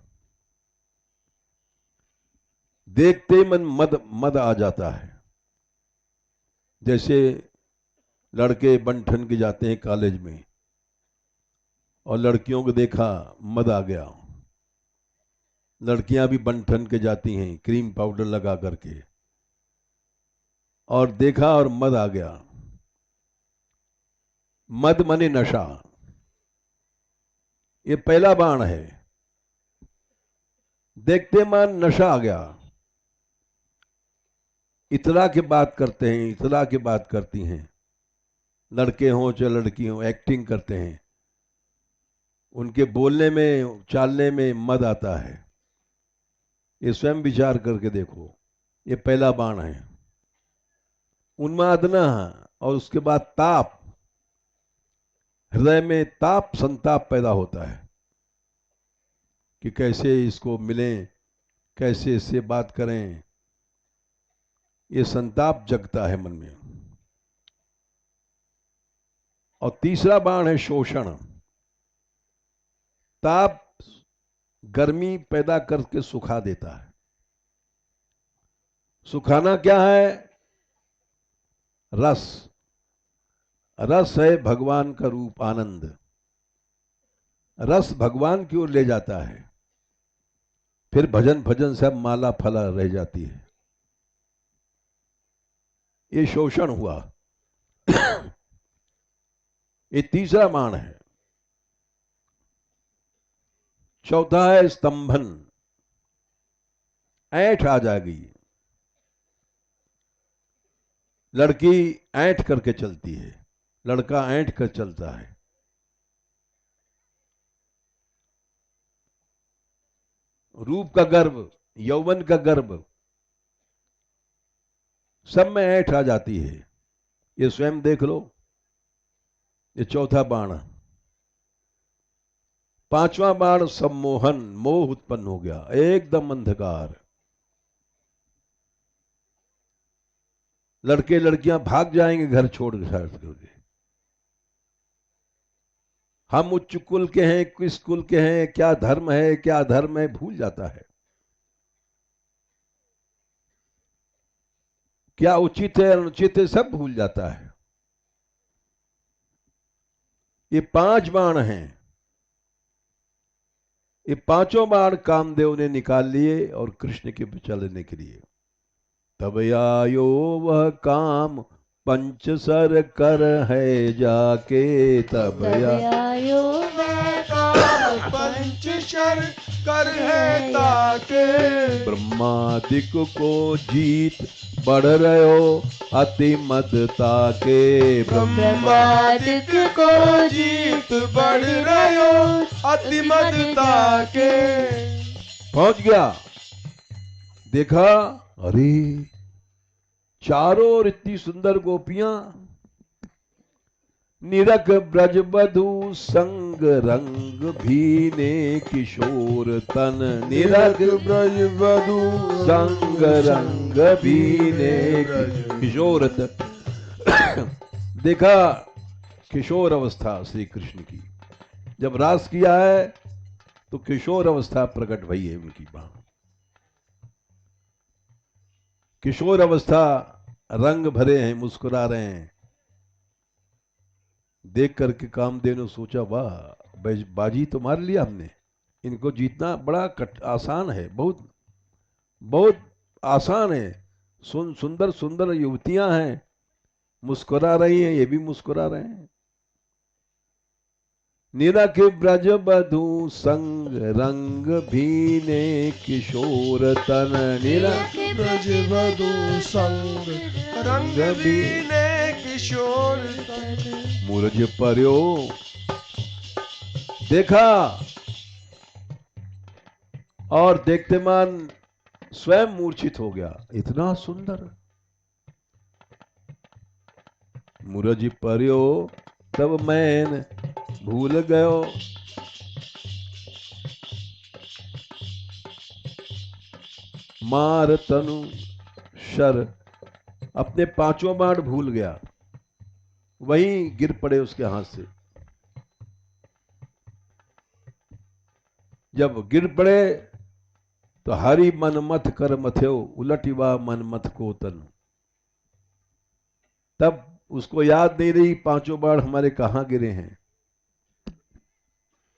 [SPEAKER 1] देखते ही मन मद मद आ जाता है। जैसे लड़के बन के जाते हैं कॉलेज में और लड़कियों को देखा मद आ गया। लड़कियां भी बन के जाती हैं क्रीम पाउडर लगा करके, और देखा और मद आ गया। मद मने नशा, ये पहला बाण है। देखते मन नशा आ गया। इतला के बात करते हैं, इतला के बात करती हैं, लड़के हों चाहे लड़की हों, एक्टिंग करते हैं। उनके बोलने में चालने में मद आता है। ये स्वयं विचार करके देखो, ये पहला बाण है उन्मादना। और उसके बाद ताप, हृदय में ताप संताप पैदा होता है कि कैसे इसको मिले, कैसे इससे बात करें, ये संताप जगता है मन में। और तीसरा बाण है शोषण। ताप गर्मी पैदा करके सुखा देता है। सुखाना क्या है? रस। रस है भगवान का रूप, आनंद। रस भगवान की ओर ले जाता है, फिर भजन भजन सब माला फला रह जाती है। ये शोषण हुआ। ये तीसरा बाण है। चौथा है स्तंभन। ऐंठ आ जाएगी। लड़की ऐंठ करके चलती है, लड़का ऐंठ कर चलता है। रूप का गर्व, यौवन का गर्व, सब में ऐंठ आ जाती है। ये स्वयं देख लो। ये चौथा बाण। पांचवा बाण सम्मोहन। मोह उत्पन्न हो गया, एकदम अंधकार। लड़के लड़कियां भाग जाएंगे घर छोड़ करके। हम उच्च कुल के हैं, किस कुल के हैं, क्या धर्म है क्या धर्म है, भूल जाता है। क्या उचित है अनुचित है, सब भूल जाता है। ये 5 बाण हैं। ये पांचों बाण कामदेव ने निकाल लिए और कृष्ण के पे चलने के लिए। तब आयो वह काम पंचसर कर है जाके। तब
[SPEAKER 2] आयो वह काम पंचशर कर है ताके।
[SPEAKER 1] ब्रह्मादिक को जीत बढ़ रहो अति मदता के।
[SPEAKER 2] ब्रह्मादिक को जीत बढ़ रहो अति मदता के।
[SPEAKER 1] पहुंच गया। देखा, अरे चारों ओर इतनी सुंदर गोपियां। निरख ब्रज बधु संग रंग भीने किशोर तन। निरख
[SPEAKER 2] ब्रज बधु
[SPEAKER 1] संग रंग भीने किशोर तन। देखा किशोर अवस्था श्री कृष्ण की। जब रास किया है तो किशोर अवस्था प्रकट भई है उनकी। किशोर अवस्था, रंग भरे हैं, मुस्कुरा रहे हैं। देख करके कामदेव ने सोचा, वाह बाजी तो मार लिया हमने। इनको जीतना बड़ा आसान है, बहुत बहुत आसान है। सुंदर सुंदर युवतियां हैं, मुस्कुरा रही हैं, ये भी मुस्कुरा रहे हैं। निरख ब्रज बधु संग रंग भीने किशोर तन। निरख
[SPEAKER 2] ब्रज बधु संग रंग भीने किशोर तन।
[SPEAKER 1] मूरज पर्यो। देखा और देखते मान स्वयं मूर्छित हो गया। इतना सुंदर मूरज पर्यो तब मैन भूल गयो। मार तनु शर। अपने 5 बाण भूल गया, वहीं गिर पड़े उसके हाथ से। जब गिर पड़े तो हरि मन मथ कर मथ्यो उलटिवा मन मथ को तन। तब उसको याद नहीं रही 5 बाण हमारे कहां गिरे हैं।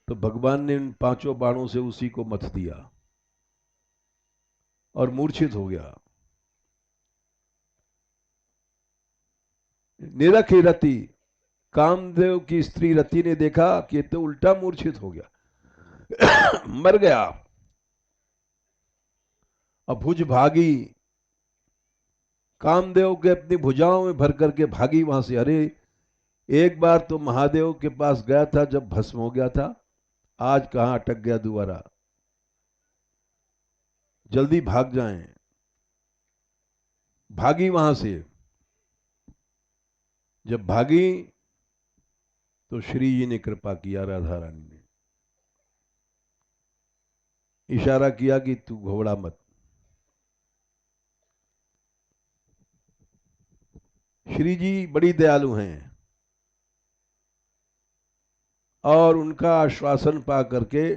[SPEAKER 1] तो भगवान ने इन 5 बाणों से उसी को मथ दिया और मूर्छित हो गया। निरख रति। कामदेव की स्त्री रति ने देखा कि तो उल्टा मूर्छित हो गया, मर गया। अब भुज भागी, कामदेव के अपनी भुजाओं में भर करके भागी वहां से। अरे एक बार तो महादेव के पास गया था जब भस्म हो गया था, आज कहां अटक गया दोबारा। जल्दी भाग जाएं। भागी वहां से। जब भागी तो श्री जी ने कृपा किया, राधा रानी ने इशारा किया कि तू घबरा मत, श्री जी बड़ी दयालु हैं और उनका आश्वासन पा करके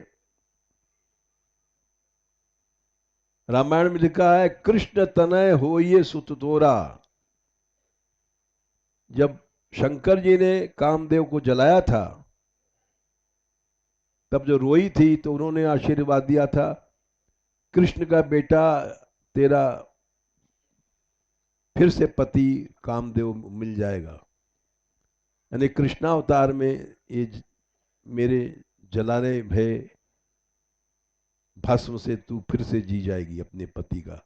[SPEAKER 1] रामायण में लिखा है, कृष्ण तनय होइए सुत तोरा। जब शंकर जी ने कामदेव को जलाया था तब जो रोई थी तो उन्होंने आशीर्वाद दिया था, कृष्ण का बेटा तेरा फिर से पति कामदेव मिल जाएगा। यानी कृष्णावतार में ये मेरे जलाने भय भस्म से तू फिर से जी जाएगी अपने पति का।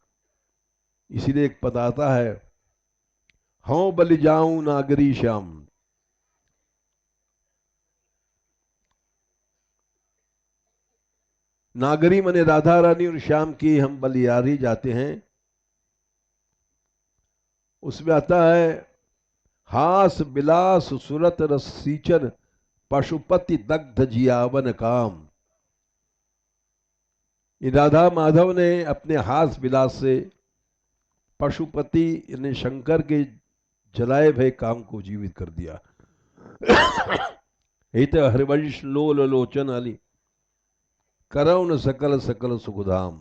[SPEAKER 1] इसीलिए एक पद आता है, हूं बलि जाऊं नागरी श्याम। नागरी माने राधा रानी और श्याम की हम बलियारी जाते हैं। उसमें आता है, हास बिलास सुरत रसीचर पशुपति दग्ध जियावन काम। ये राधा माधव ने अपने हास विलास से पशुपति यानी शंकर के जलाए भय काम को जीवित कर दिया। हित हरिवंश लोल लोचन अली करौन सकल सकल सुखधाम।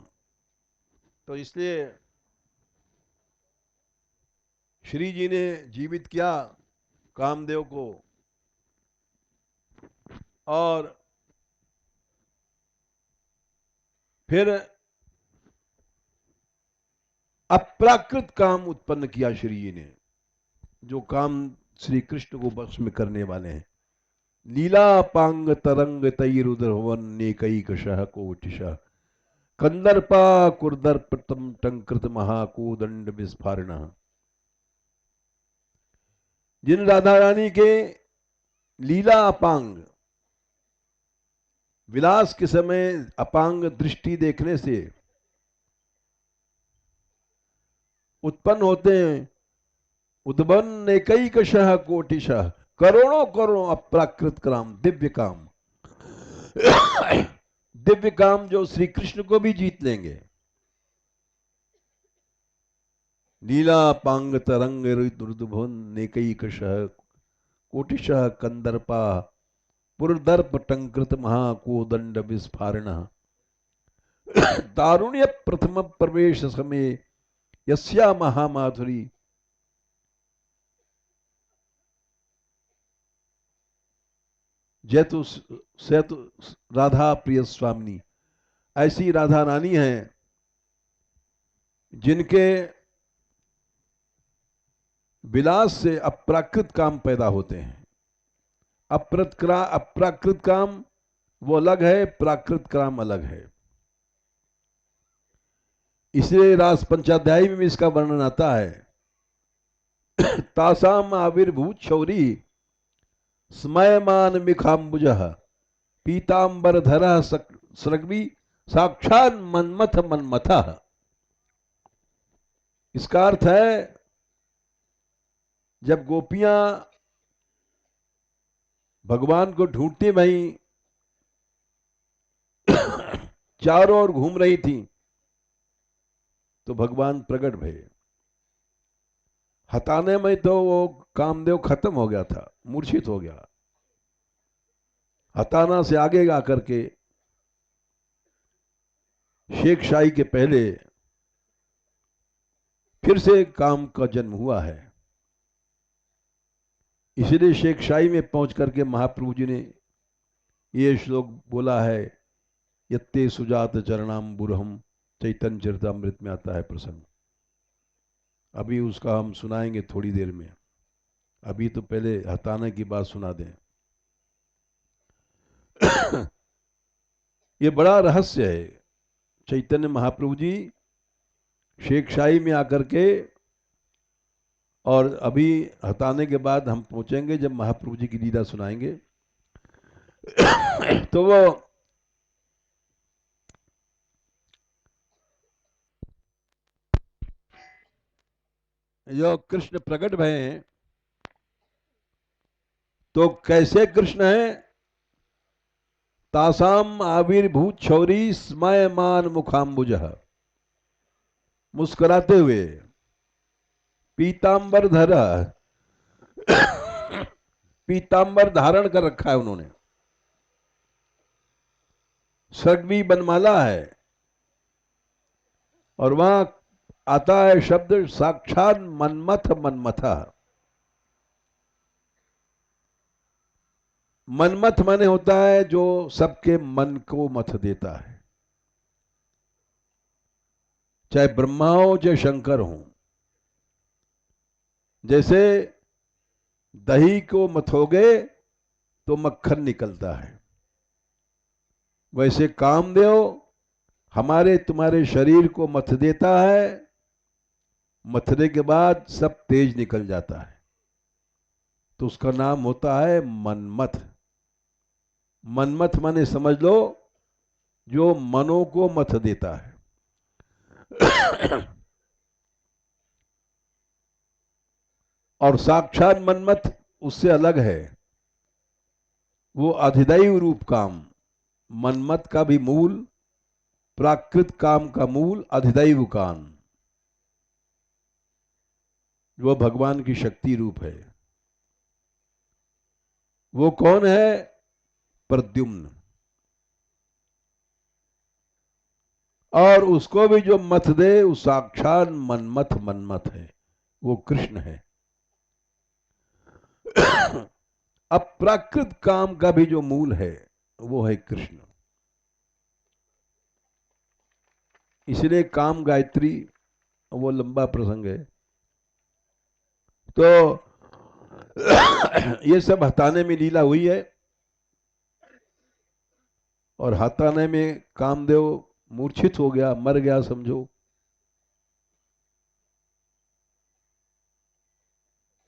[SPEAKER 1] तो इसलिए श्री जी ने जीवित किया कामदेव को और फिर अप्राकृत काम उत्पन्न किया श्री जी ने, जो काम श्री कृष्ण को वश में करने वाले हैं। लीला पांग तरंग तैरुद्रवन नेकैकशः कोटिशः कंदर्पा कुर्दर्पतम टंकृत महाकोदंड विस्फारण। जिन राधा रानी के लीला अपांग विलास के समय अपांग दृष्टि देखने से उत्पन्न होते हैं, उद्वन एकैकशः कोटिशः करोड़ों करोड़ों अप्राकृत काम दिव्य काम दिव्य काम जो श्री कृष्ण को भी जीत लेंगे। लीला पांग तरंग रुद्रभुवन नेकैकशः कोटिशः कंदर्पा पुरदर्प टंकृत महाकोदंड विस्फारण। दारुण्य प्रथम प्रवेश समय यस्या महामाधुरी। जैतु सेतु राधा प्रिय स्वामिनी, ऐसी राधा रानी हैं जिनके विलास से अप्राकृत काम पैदा होते हैं। अप्राकृत काम वो अलग है, प्राकृत काम अलग है। इसलिए रास पंचाध्यायी में इसका वर्णन आता है, तासाम आविर्भूत शौरी स्मयमान मिखाम्बुज पीतांबर धर सृग्वी साक्षात मन्मथ मन्मथ। इसका अर्थ है, जब गोपियां भगवान को ढूंढती वहीं चारों ओर घूम रही थी तो भगवान प्रकट भये। हटाने में तो वो कामदेव खत्म हो गया था, मूर्छित हो गया। हटाना से आगे आकर के शेख शाही के पहले फिर से काम का जन्म हुआ है। इसलिए शेख शाही में पहुंच करके महाप्रभु जी ने ये श्लोक बोला है, यत्ते सुजात चरणाम बुरहम, चैतन्य चरितामृत में आता है प्रसंग। अभी उसका हम सुनाएंगे थोड़ी देर में, अभी तो पहले हटाने की बात सुना दें। ये बड़ा रहस्य है। चैतन्य महाप्रभु जी शेख शाही में आकर के, और अभी हटाने के बाद हम पहुंचेंगे जब महाप्रभु जी की लीला सुनाएंगे। तो वो जो कृष्ण प्रकट भय हैं, तो कैसे कृष्ण है? तासाम आविर्भूत छौरी स्मयमान मुखाम्बुज, मुस्कुराते हुए, पीतांबर धर पीतांबर धारण कर रखा है उन्होंने, सर्गवी बनमाला है, और वहां आता है शब्द साक्षात मनमथ मनमथा। मनमथ माने होता है जो सबके मन को मथ देता है, चाहे ब्रह्मा हो चाहे शंकर हो। जैसे दही को मथोगे तो मक्खन निकलता है, वैसे कामदेव हमारे तुम्हारे शरीर को मथ देता है, मथने के बाद सब तेज निकल जाता है, तो उसका नाम होता है मनमथ। मनमथ माने समझ लो जो मनों को मथ देता है। और साक्षात मनमथ उससे अलग है, वो अधिदैव रूप काम। मनमथ का भी मूल, प्राकृत काम का मूल अधिदैव काम, वो भगवान की शक्ति रूप है। वो कौन है? प्रद्युम्न। और उसको भी जो मथ दे वो साक्षात मनमथ मनमथ है, वो कृष्ण है। अप्राकृत काम का भी जो मूल है वो है कृष्ण। इसलिए काम गायत्री, वो लंबा प्रसंग है। तो ये सब हटाने में लीला हुई है, और हटाने में कामदेव मूर्छित हो गया, मर गया समझो।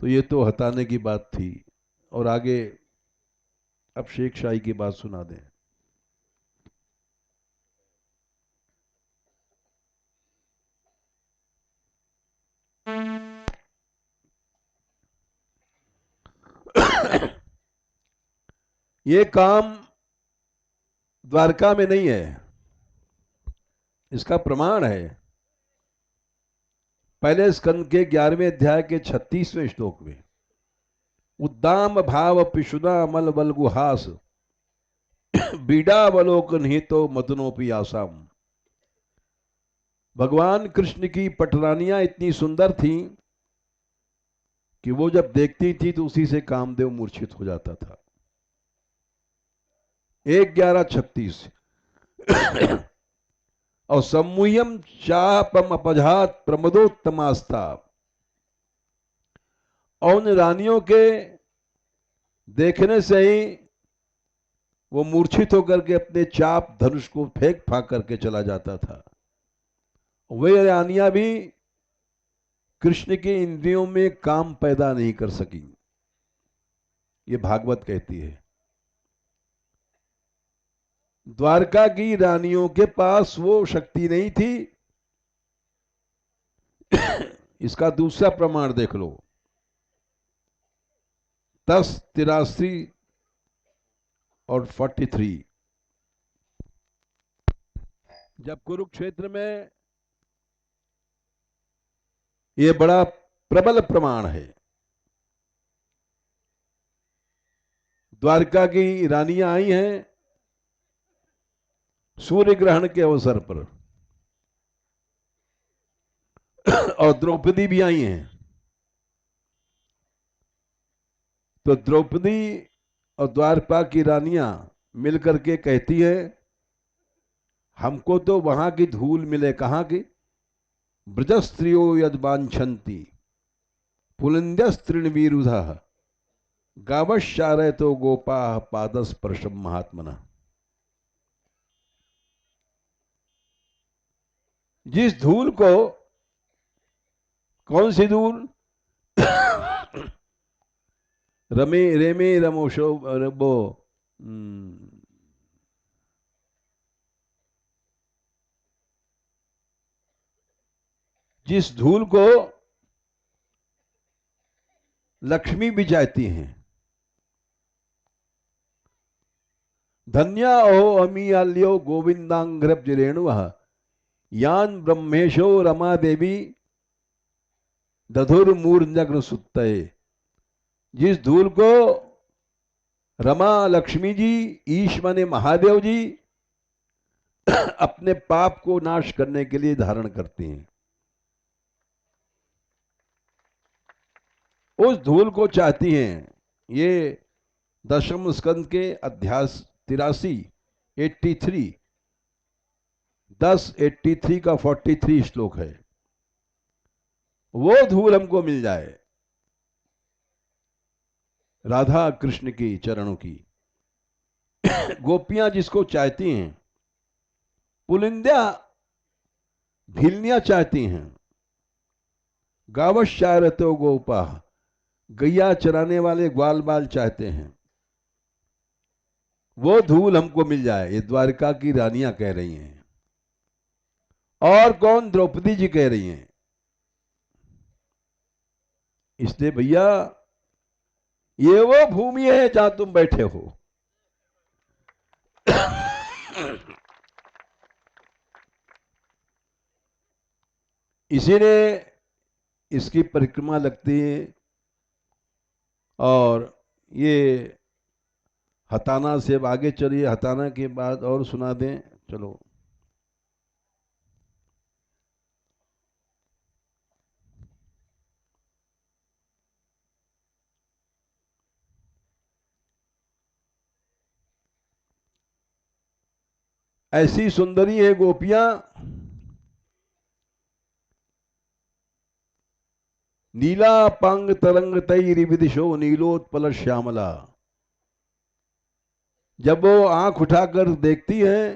[SPEAKER 1] तो ये तो हटाने की बात थी, और आगे अब शेख शाही की बात सुना दें। ये काम द्वारका में नहीं है, इसका प्रमाण है पहले स्कंद के 11वें अध्याय के 36वें श्लोक में। उद्दाम भाव पिशुना मल बलगुहास बीड़ावलोकन ही तो मदनोपी आसाम। भगवान कृष्ण की पटरानियां इतनी सुंदर थीं कि वो जब देखती थी तो उसी से कामदेव मूर्छित हो जाता था। 1:11:36। और सम्मुयम चापम अपजात प्रमदोत्तमास्ता। और उन रानियों के देखने से ही वो मूर्छित होकर के अपने चाप धनुष को फेंक फाक करके चला जाता था। वे रानियां भी कृष्ण के इंद्रियों में काम पैदा नहीं कर सकी, ये भागवत कहती है। द्वारका की रानियों के पास वो शक्ति नहीं थी। इसका दूसरा प्रमाण देख लो, 10:83 और 43। जब कुरुक्षेत्र में, ये बड़ा प्रबल प्रमाण है, द्वारका की रानियां आई हैं सूर्य ग्रहण के अवसर पर, और द्रौपदी भी आई हैं। तो द्रौपदी और द्वारका की रानियां मिलकर के कहती है, हमको तो वहां की धूल मिले, कहां की? ब्रजस्त्रियो यद वांछन्ति पुलिंद्यस्त्रिणवीरुधा गावश्चारय तो गोपा पादस्पर्शम महात्मना। जिस धूल को, कौन सी धूल? रमे रेमे रमोशो वो जिस धूल को लक्ष्मी भी चाहती हैं, धन्या हो अमीयाल्यो गोविंदांग्रज रेणु यान ब्रह्मेशो रमा देवी दधुर्मूर्नग्न सुत्तये जिस धूल को रमा लक्ष्मी जी, ईश माने महादेव जी अपने पाप को नाश करने के लिए धारण करती हैं, उस धूल को चाहती हैं। ये दशम स्कंद के अध्याय 83 83 10:83 का 43 श्लोक है। वो धूल हमको मिल जाए राधा कृष्ण की चरणों की। गोपियां जिसको चाहती हैं, पुलिंद्या भिलनिया चाहती हैं, गावश्चारतो गोपा गैया चराने वाले ग्वाल बाल चाहते हैं, वो धूल हमको मिल जाए। ये द्वारका की रानियां कह रही हैं। और कौन? द्रौपदी जी कह रही हैं। इसलिए भैया ये वो भूमि है जहां तुम बैठे हो। इसीलिए इसकी परिक्रमा लगती है। और ये हताना से अब आगे चलिए, हताना के बाद और सुना दें। चलो, ऐसी सुंदरी है गोपियां, नीला पांग तरंग तई विदिशो नीलोत्पल श्यामला। जब वो आंख उठाकर देखती हैं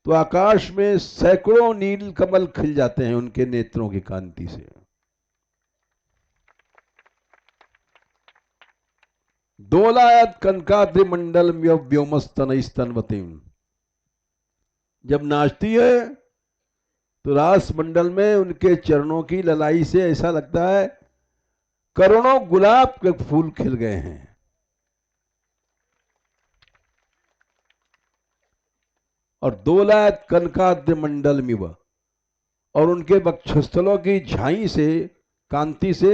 [SPEAKER 1] तो आकाश में सैकड़ों नील कमल खिल जाते हैं उनके नेत्रों की कांति से। दोलायत कनकाद्रि मंडल व्योमस्तन स्तनवती। जब नाचती है तो रास मंडल में उनके चरणों की ललाई से ऐसा लगता है करोड़ों गुलाब के फूल खिल गए हैं। और दोलायत कनकाद्रि मंडल मिव, और उनके वक्षस्थलों की झाई से, कांति से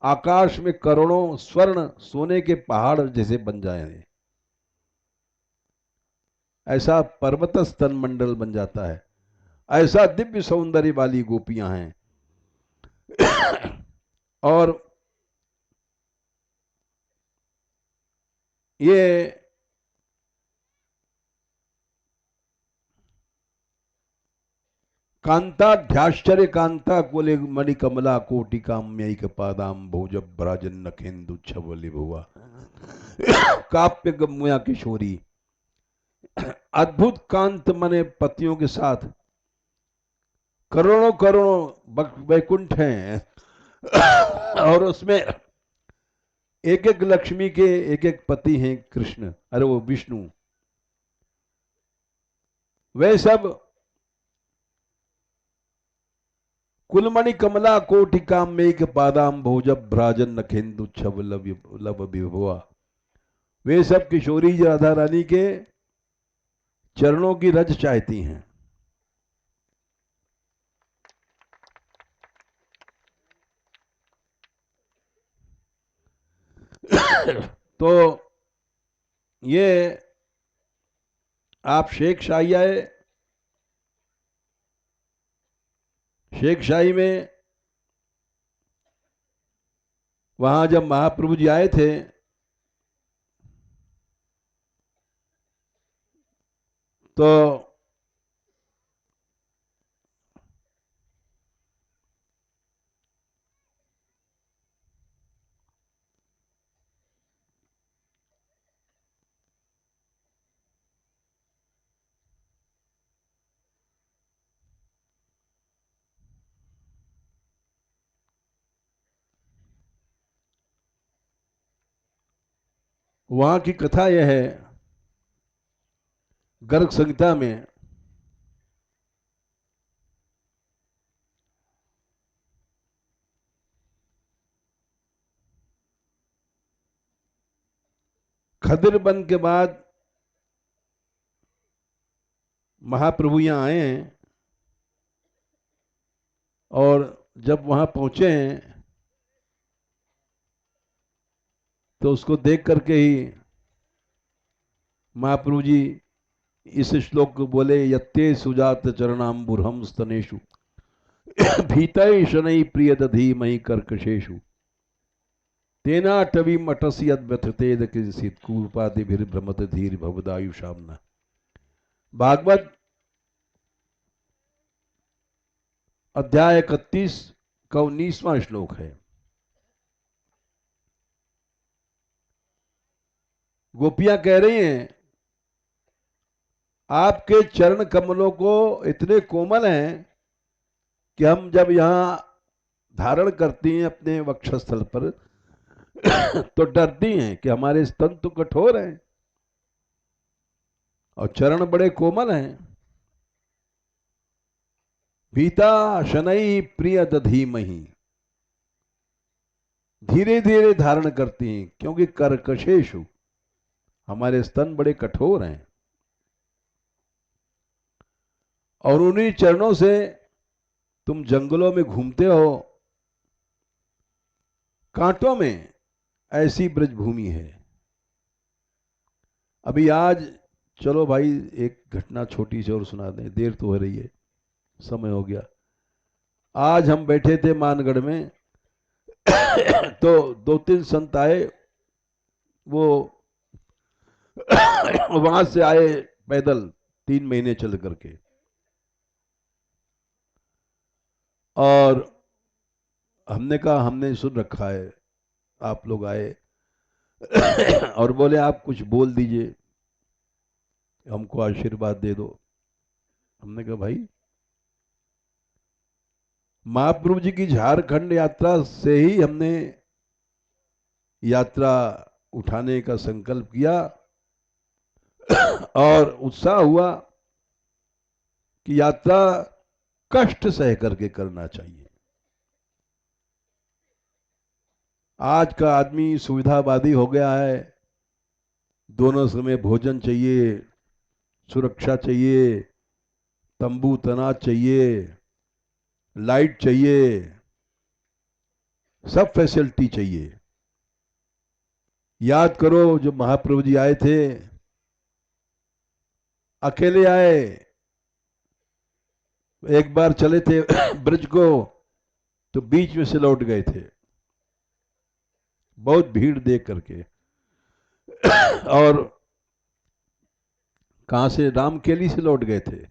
[SPEAKER 1] आकाश में करोड़ों स्वर्ण सोने के पहाड़ जैसे बन जाए। ऐसा पर्वत स्तन मंडल बन जाता है। ऐसा दिव्य सौंदर्य वाली गोपियां हैं। और ये कांताध्याश्चर्य कांता कुले मणि कमला कोटि काम्यक पादाम भोज भ्राजन नखेन्दु छवलि भुआ। काप्य गम्या किशोरी, अद्भुत कांत मने पतियों के साथ करोड़ों करोड़ों वैकुंठ हैं। और उसमें एक एक लक्ष्मी के एक एक पति हैं कृष्ण, अरे वो विष्णु। वे सब कुलमणि कमला कोटि काम्यक पादाम भोज भ्राजन नखेन्दु छव लब विभुआ। वे सब किशोरी राधा रानी के चरणों की रज चाहती हैं। तो ये आप शेख शाही आए, शेख शाही में वहां जब महाप्रभु जी आए थे तो वहां की कथा यह है, गर्ग संहिता में खदिर बन के बाद महाप्रभु यहां आए हैं। और जब वहां पहुंचे हैं तो उसको देख करके ही महाप्रभु जी इस श्लोक को बोले, यत्ते सुजात चरणाम्बुरहम स्तनेषु भीतय शनै प्रिय दधी मई कर्कशेषु तेना टवी मटसी व्यथतेद किंचित कूपादिभिर्भ्रमत धीर भवदायुषाम्ना। भागवत अध्याय 31 का 19वां श्लोक है। गोपियां कह रही हैं, आपके चरण कमलों को इतने कोमल हैं कि हम जब यहां धारण करती हैं अपने वक्षस्थल पर तो डरती हैं कि हमारे स्तन तो कठोर हैं और चरण बड़े कोमल हैं। भीता शनई प्रिय दधीमहि, धीरे धीरे धारण करती हैं क्योंकि कर्कशेषु, हमारे स्तन बड़े कठोर हैं। और उन्हीं चरणों से तुम जंगलों में घूमते हो, कांटों में ऐसी ब्रजभूमि है। अभी आज चलो भाई एक घटना छोटी सी और सुना दें, देर तो हो रही है, समय हो गया। आज हम बैठे थे मानगढ़ में तो 2-3 संत आए, वो वहां से आए पैदल 3 महीने चल करके, और हमने कहा हमने सुन रखा है आप लोग आए और बोले आप कुछ बोल दीजिए, हमको आशीर्वाद दे दो। हमने कहा भाई महाप्रभु जी की झारखंड यात्रा से ही हमने यात्रा उठाने का संकल्प किया और उत्साह हुआ कि यात्रा कष्ट सह करके करना चाहिए। आज का आदमी सुविधावादी हो गया है, दोनों समय भोजन चाहिए, सुरक्षा चाहिए, तंबू तनाज चाहिए, लाइट चाहिए, सब फैसिलिटी चाहिए। याद करो जो महाप्रभु जी आए थे, अकेले आए, एक बार चले थे ब्रज को तो बीच में से लौट गए थे, बहुत भीड़ देख करके। और कहां से, रामकेली से लौट गए थे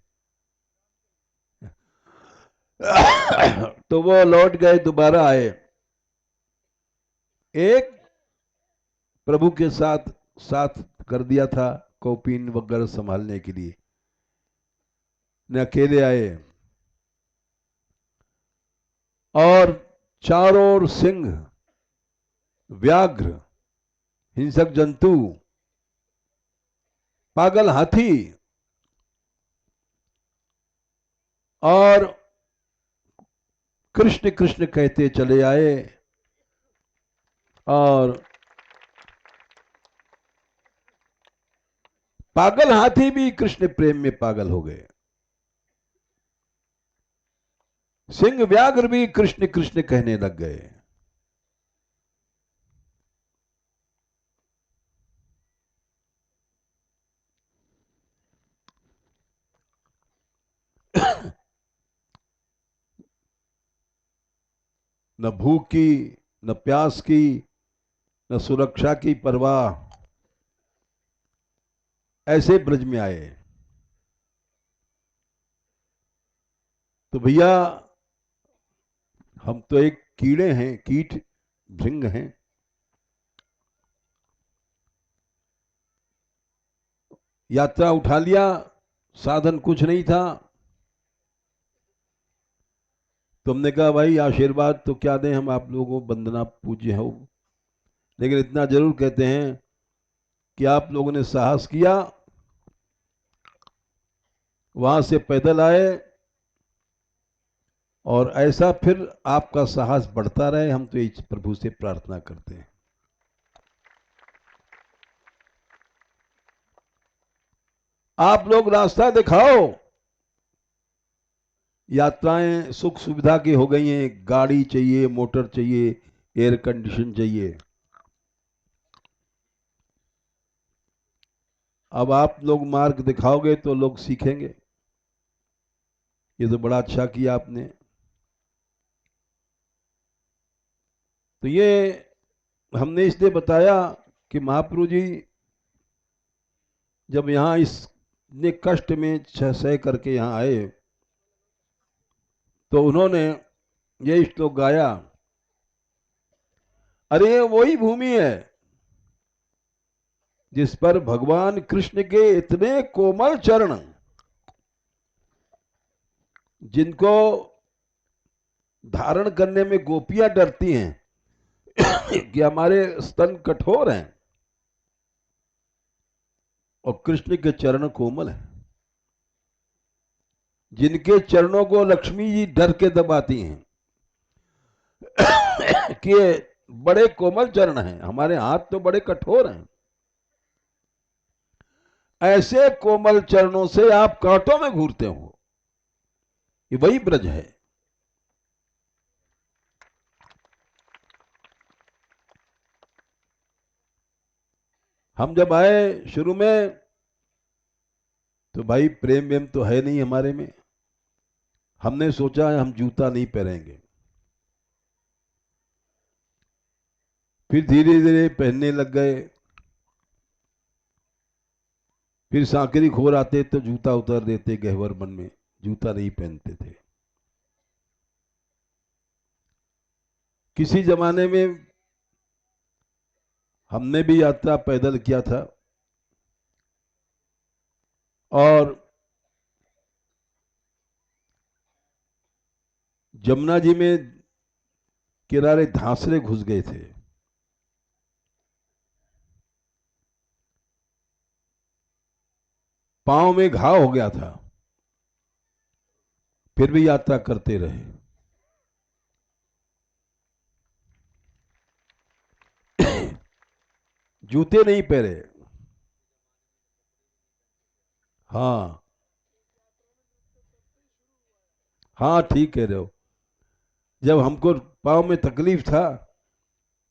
[SPEAKER 1] तो वो लौट गए, दोबारा आए, एक प्रभु के साथ साथ कर दिया था कौपीन वगैरह संभालने के लिए, न अकेले आए। और चारों ओर सिंह, व्याघ्र, हिंसक जंतु, पागल हाथी, और कृष्ण कृष्ण कहते चले आए। और पागल हाथी भी कृष्ण प्रेम में पागल हो गए, सिंह व्याघ्र भी कृष्ण कृष्ण कहने लग गए। न भूख की, न प्यास की, न सुरक्षा की परवाह, ऐसे ब्रज में आए। तो भैया हम तो एक कीड़े हैं, कीट भृंग हैं, यात्रा उठा लिया, साधन कुछ नहीं था। तुमने कहा भाई आशीर्वाद तो क्या दें, हम आप लोगों को वंदना पूज्य हो, लेकिन इतना जरूर कहते हैं कि आप लोगों ने साहस किया, वहां से पैदल आए, और ऐसा फिर आपका साहस बढ़ता रहे, हम तो इस प्रभु से प्रार्थना करते हैं। आप लोग रास्ता दिखाओ। यात्राएं सुख सुविधा की हो गई हैं, गाड़ी चाहिए, मोटर चाहिए, एयर कंडीशन चाहिए, अब आप लोग मार्ग दिखाओगे तो लोग सीखेंगे। ये तो बड़ा अच्छा किया आपने। तो ये हमने इसलिए बताया कि महाप्रभु जी जब यहां इतने कष्ट में सह करके यहां आए तो उन्होंने ये श्लोक गाया, अरे वही भूमि है जिस पर भगवान कृष्ण के इतने कोमल चरण, जिनको धारण करने में गोपियां डरती हैं कि हमारे स्तन कठोर हैं, और कृष्ण के चरण कोमल हैं, जिनके चरणों को लक्ष्मी जी डर के दबाती हैं कि ये बड़े कोमल चरण हैं, हमारे हाथ तो बड़े कठोर हैं, ऐसे कोमल चरणों से आप कांटों में घूरते हो। ये वही ब्रज है। हम जब आए शुरू में तो भाई प्रेम वेम तो है नहीं हमारे में, हमने सोचा है हम जूता नहीं पहनेंगे, फिर धीरे धीरे पहनने लग गए, फिर सांकरी खोर आते तो जूता उतार देते, गहवर मन में जूता नहीं पहनते थे। किसी जमाने में हमने भी यात्रा पैदल किया था, और जमुना जी में किनारे धांसरे घुस गए थे, पांव में घाव हो गया था, फिर भी यात्रा करते रहे। जूते नहीं पहने। हाँ हाँ, ठीक कह रहे हो। जब हमको पांव में तकलीफ था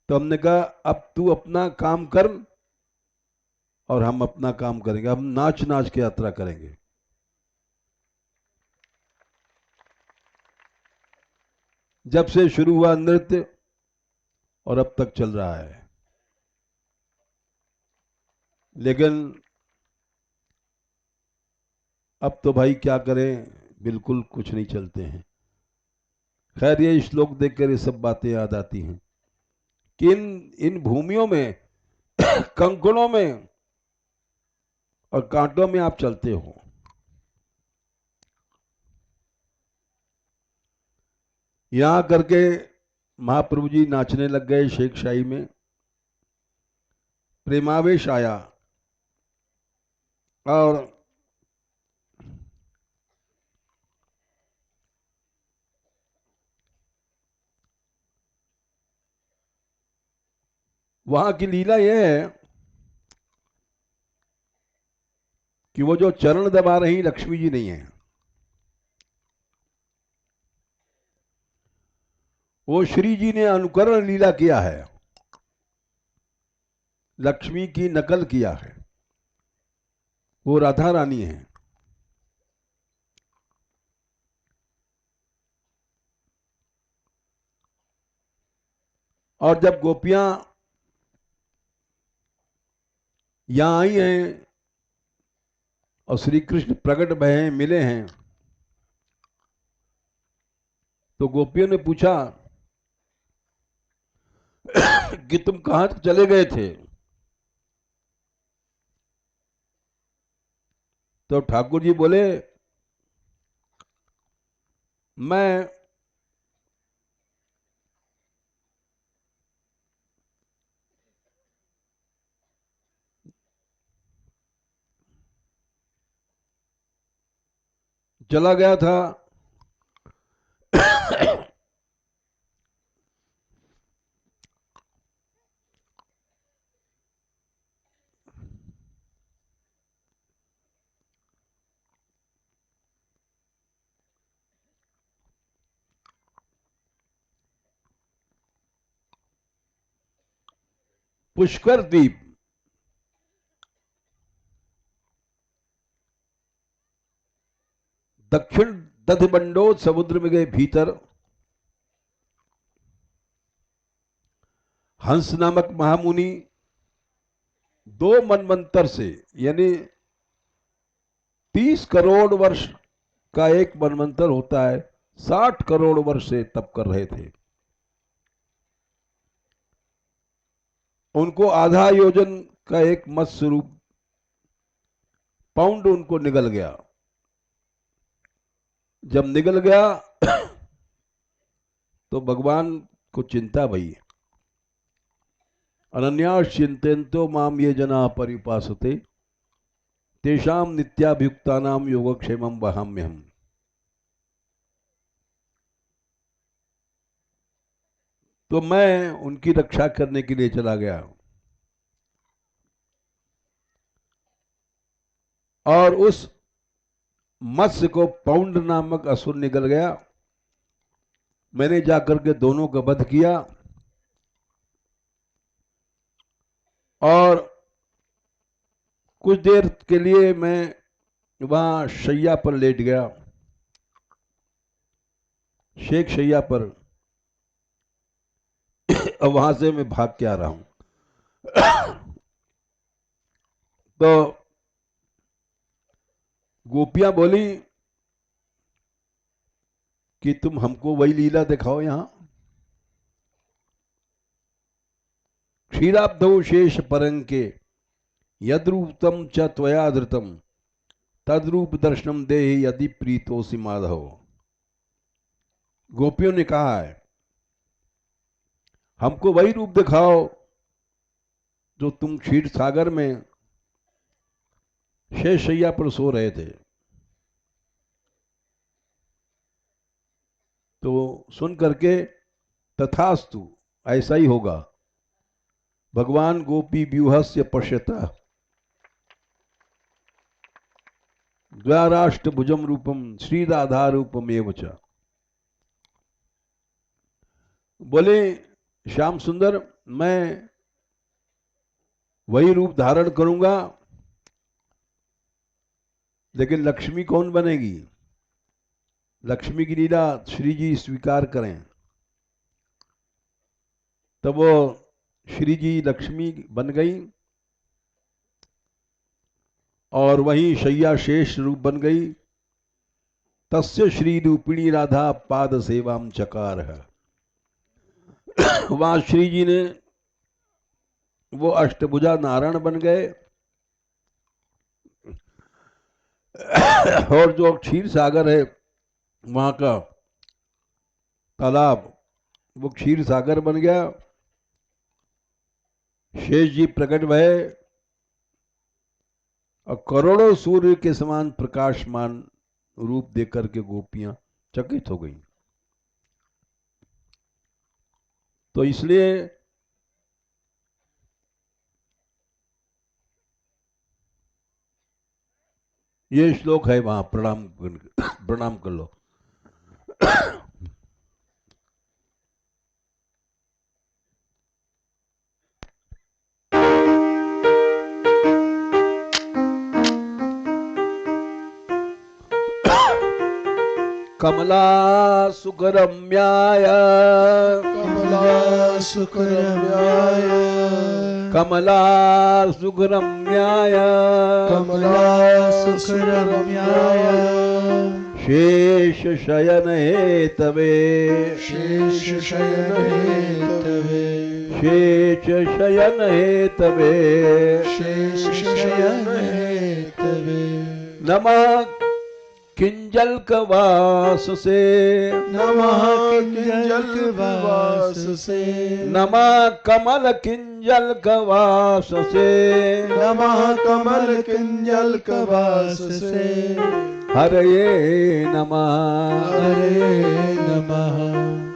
[SPEAKER 1] तो हमने कहा अब तू अपना काम कर और हम अपना काम करेंगे, हम नाच नाच के यात्रा करेंगे। जब से शुरू हुआ नृत्य और अब तक चल रहा है। लेकिन अब तो भाई क्या करें, बिल्कुल कुछ नहीं चलते हैं। खैर ये श्लोक देखकर ये सब बातें याद आती हैं कि इन इन भूमियों में कंकड़ों में और कांटों में आप चलते हो। यहां करके महाप्रभु जी नाचने लग गए, शेख शाही में प्रेमावेश आया, और वहां की लीला यह है कि वो जो चरण दबा रही लक्ष्मी जी नहीं है, वो श्री जी ने अनुकरण लीला किया है, लक्ष्मी की नकल किया है, वो राधा रानी है। और जब गोपियां यहां आई हैं और श्री कृष्ण प्रकट भय हैं, मिले हैं, तो गोपियों ने पूछा कि तुम कहां चले गए थे? तो ठाकुर जी बोले, मैं चला गया था पुष्कर द्वीप, दक्षिण दधिबंडोत समुद्र में गए भीतर हंस नामक महामुनि 2 मनवंतर से, यानी 30 करोड़ वर्ष का एक मनवंतर होता है, 60 करोड़ वर्ष से तप कर रहे थे। उनको आधा योजन का एक मत्स्य रूप पाउंड उनको निगल गया। जब निगल गया तो भगवान को चिंता भई। अनन्यास चिंतयन्तो माम ये जना परिपासते तेषाम नित्याभियुक्तानाम योगक्षेमम वहाम्यहम्। तो मैं उनकी रक्षा करने के लिए चला गया और उस मत्स्य को पाउंड नामक असुर निकल गया। मैंने जाकर के दोनों का वध किया और कुछ देर के लिए मैं वहां शैया पर लेट गया, शेख शैया पर। और वहां से मैं भाग के आ रहा हूं। तो गोपियां बोली कि तुम हमको वही लीला दिखाओ यहां। क्षीराब्धौ शेष परंके यद्रूपतम च त्वया धृतम तद्रूप दर्शनम देहि यदि प्रीतोसि माधव। गोपियों ने कहा है, हमको वही रूप दिखाओ जो तुम क्षीर सागर में शेष शैया पर सो रहे थे। तो सुन करके तथास्तु, ऐसा ही होगा। भगवान गोपी व्यूहस्य पश्यता द्वाराष्ट भुजम रूपम श्री राधा रूपम एवच। बोले श्याम सुंदर, मैं वही रूप धारण करूंगा, लेकिन लक्ष्मी कौन बनेगी? लक्ष्मी की लीला श्री जी स्वीकार करें। तब वो श्री जी लक्ष्मी बन गई और वही शैया शेष रूप बन गई। तस्य श्री रूपिणी राधा पाद सेवाम चकार है। वहां श्री जी ने वो अष्टभुजा नारायण बन गए और जो क्षीर सागर है वहां का तालाब, वो क्षीर सागर बन गया। शेष जी प्रकट भये और करोड़ों सूर्य के समान प्रकाशमान रूप देकर के गोपियां चकित हो गई। तो इसलिए ये श्लोक है वहां, प्रणाम कर लो। कमला सुखरम्याय
[SPEAKER 2] कमला सुखरम्याय
[SPEAKER 1] कमला सुखरम्याय
[SPEAKER 2] कमला सुखरम्याय
[SPEAKER 1] शेष शयन हेतवे
[SPEAKER 2] शेष शयन हेतवे
[SPEAKER 1] शेष शयन हेतवे
[SPEAKER 2] शेष शयन हेतवे
[SPEAKER 1] नमः किंजल कवास से
[SPEAKER 2] नमः किंजल वास से
[SPEAKER 1] नमः कमल किंजल कवास से
[SPEAKER 2] नमः कमल किंजल कवास से
[SPEAKER 1] हरे नमः
[SPEAKER 2] हरे नमः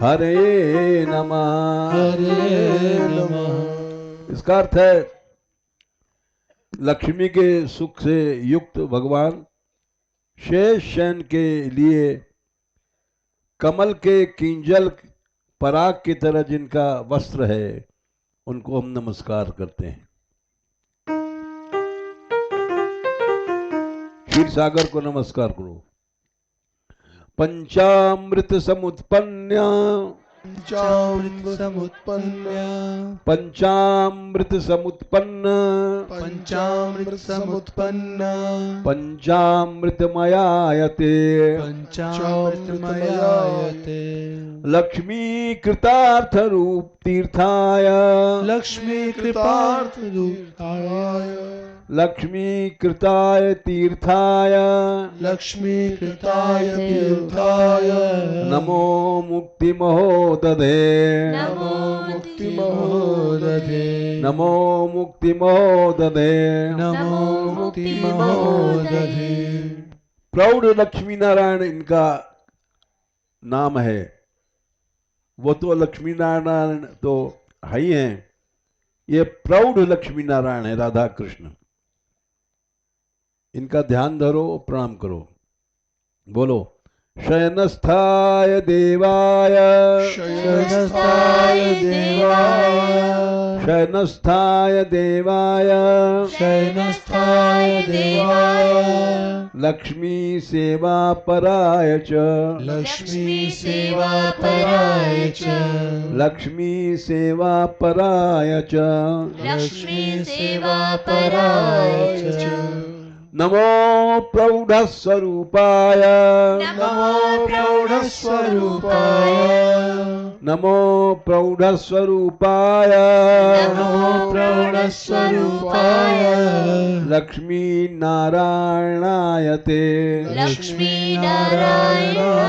[SPEAKER 1] हरे नमः
[SPEAKER 2] हरे नमः।
[SPEAKER 1] इसका अर्थ है लक्ष्मी के सुख से युक्त भगवान शेष शयन के लिए कमल के किंजल पराग की तरह जिनका वस्त्र है उनको हम नमस्कार करते हैं। क्षीर सागर को नमस्कार करो। पंचामृत समुत्पन्न
[SPEAKER 2] पंचामृत समुत्पन्न
[SPEAKER 1] पंचामृत समुत्पन्न
[SPEAKER 2] पंचामृत समुत्पन्न
[SPEAKER 1] पंचामृतमयायते
[SPEAKER 2] पंचामृतमयायते
[SPEAKER 1] लक्ष्मी कृतार्थ रूप तीर्थाय
[SPEAKER 2] लक्ष्मी कृतार्थ रूपाय
[SPEAKER 1] लक्ष्मी कृताय तीर्थाय
[SPEAKER 2] लक्ष्मी कृताय तीर्थाय
[SPEAKER 1] नमो मुक्ति महोदधे
[SPEAKER 2] नमो मुक्ति महोदधे
[SPEAKER 1] नमो मुक्ति महोदधे
[SPEAKER 2] नमो मुक्ति महोदधे।
[SPEAKER 1] प्रौढ़ लक्ष्मी नारायण इनका नाम है। वो तो लक्ष्मी नारायण तो है ही हैं, ये प्रौढ़ लक्ष्मी नारायण है राधा कृष्ण। इनका ध्यान धरो, प्रणाम करो, बोलो शयनस्थाय देवाय
[SPEAKER 2] शयनस्थाय देवाय
[SPEAKER 1] शयनस्थाय देवाय
[SPEAKER 2] शयनस्थाय देवाय
[SPEAKER 1] लक्ष्मी सेवा पराय च
[SPEAKER 2] लक्ष्मी सेवा पराय च
[SPEAKER 1] लक्ष्मी सेवा पराय च
[SPEAKER 2] लक्ष्मी सेवा पराय च
[SPEAKER 1] नमो प्रौढ़ स्वरूपाय
[SPEAKER 2] नमो प्रौढ़ स्वरूपाय
[SPEAKER 1] नमो प्रौढ़ स्वरूपाय
[SPEAKER 2] नमो प्रौढ़ स्वरूपाय
[SPEAKER 1] लक्ष्मी नारायणायते
[SPEAKER 2] लक्ष्मी नारायणायते।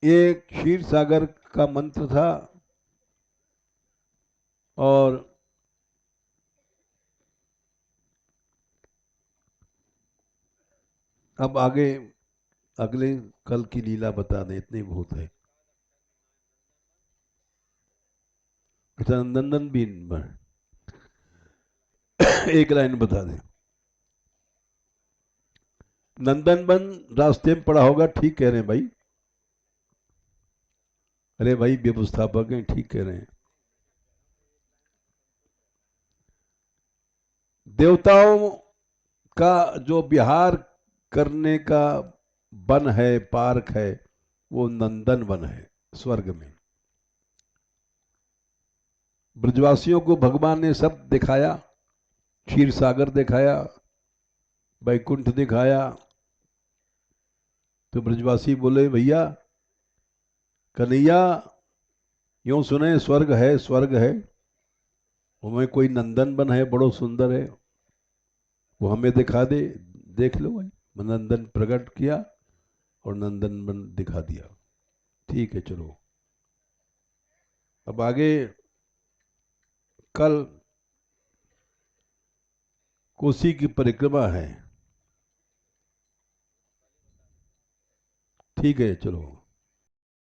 [SPEAKER 1] ये क्षीर सागर का मंत्र था और अब आगे अगले कल की लीला बता दें, इतने बहुत है। अच्छा नंदन भी एक लाइन बता दें। नंदन बन रास्ते में पड़ा होगा, ठीक कह रहे हैं भाई। अरे भाई व्यवस्थापक हैं, ठीक कह रहे हैं। देवताओं का जो विहार करने का वन है, पार्क है, वो नंदन वन है स्वर्ग में। ब्रजवासियों को भगवान ने सब दिखाया, क्षीर सागर दिखाया, वैकुंठ दिखाया। तो ब्रजवासी बोले भैया कन्हैया यूं सुने स्वर्ग है, स्वर्ग है, हमें कोई नंदन वन है बड़ो सुंदर है, वो हमें दिखा दे। देख लो भाई, नंदन प्रकट किया और नंदन वन दिखा दिया। ठीक है चलो, अब आगे कल कोसी की परिक्रमा है। ठीक है चलो।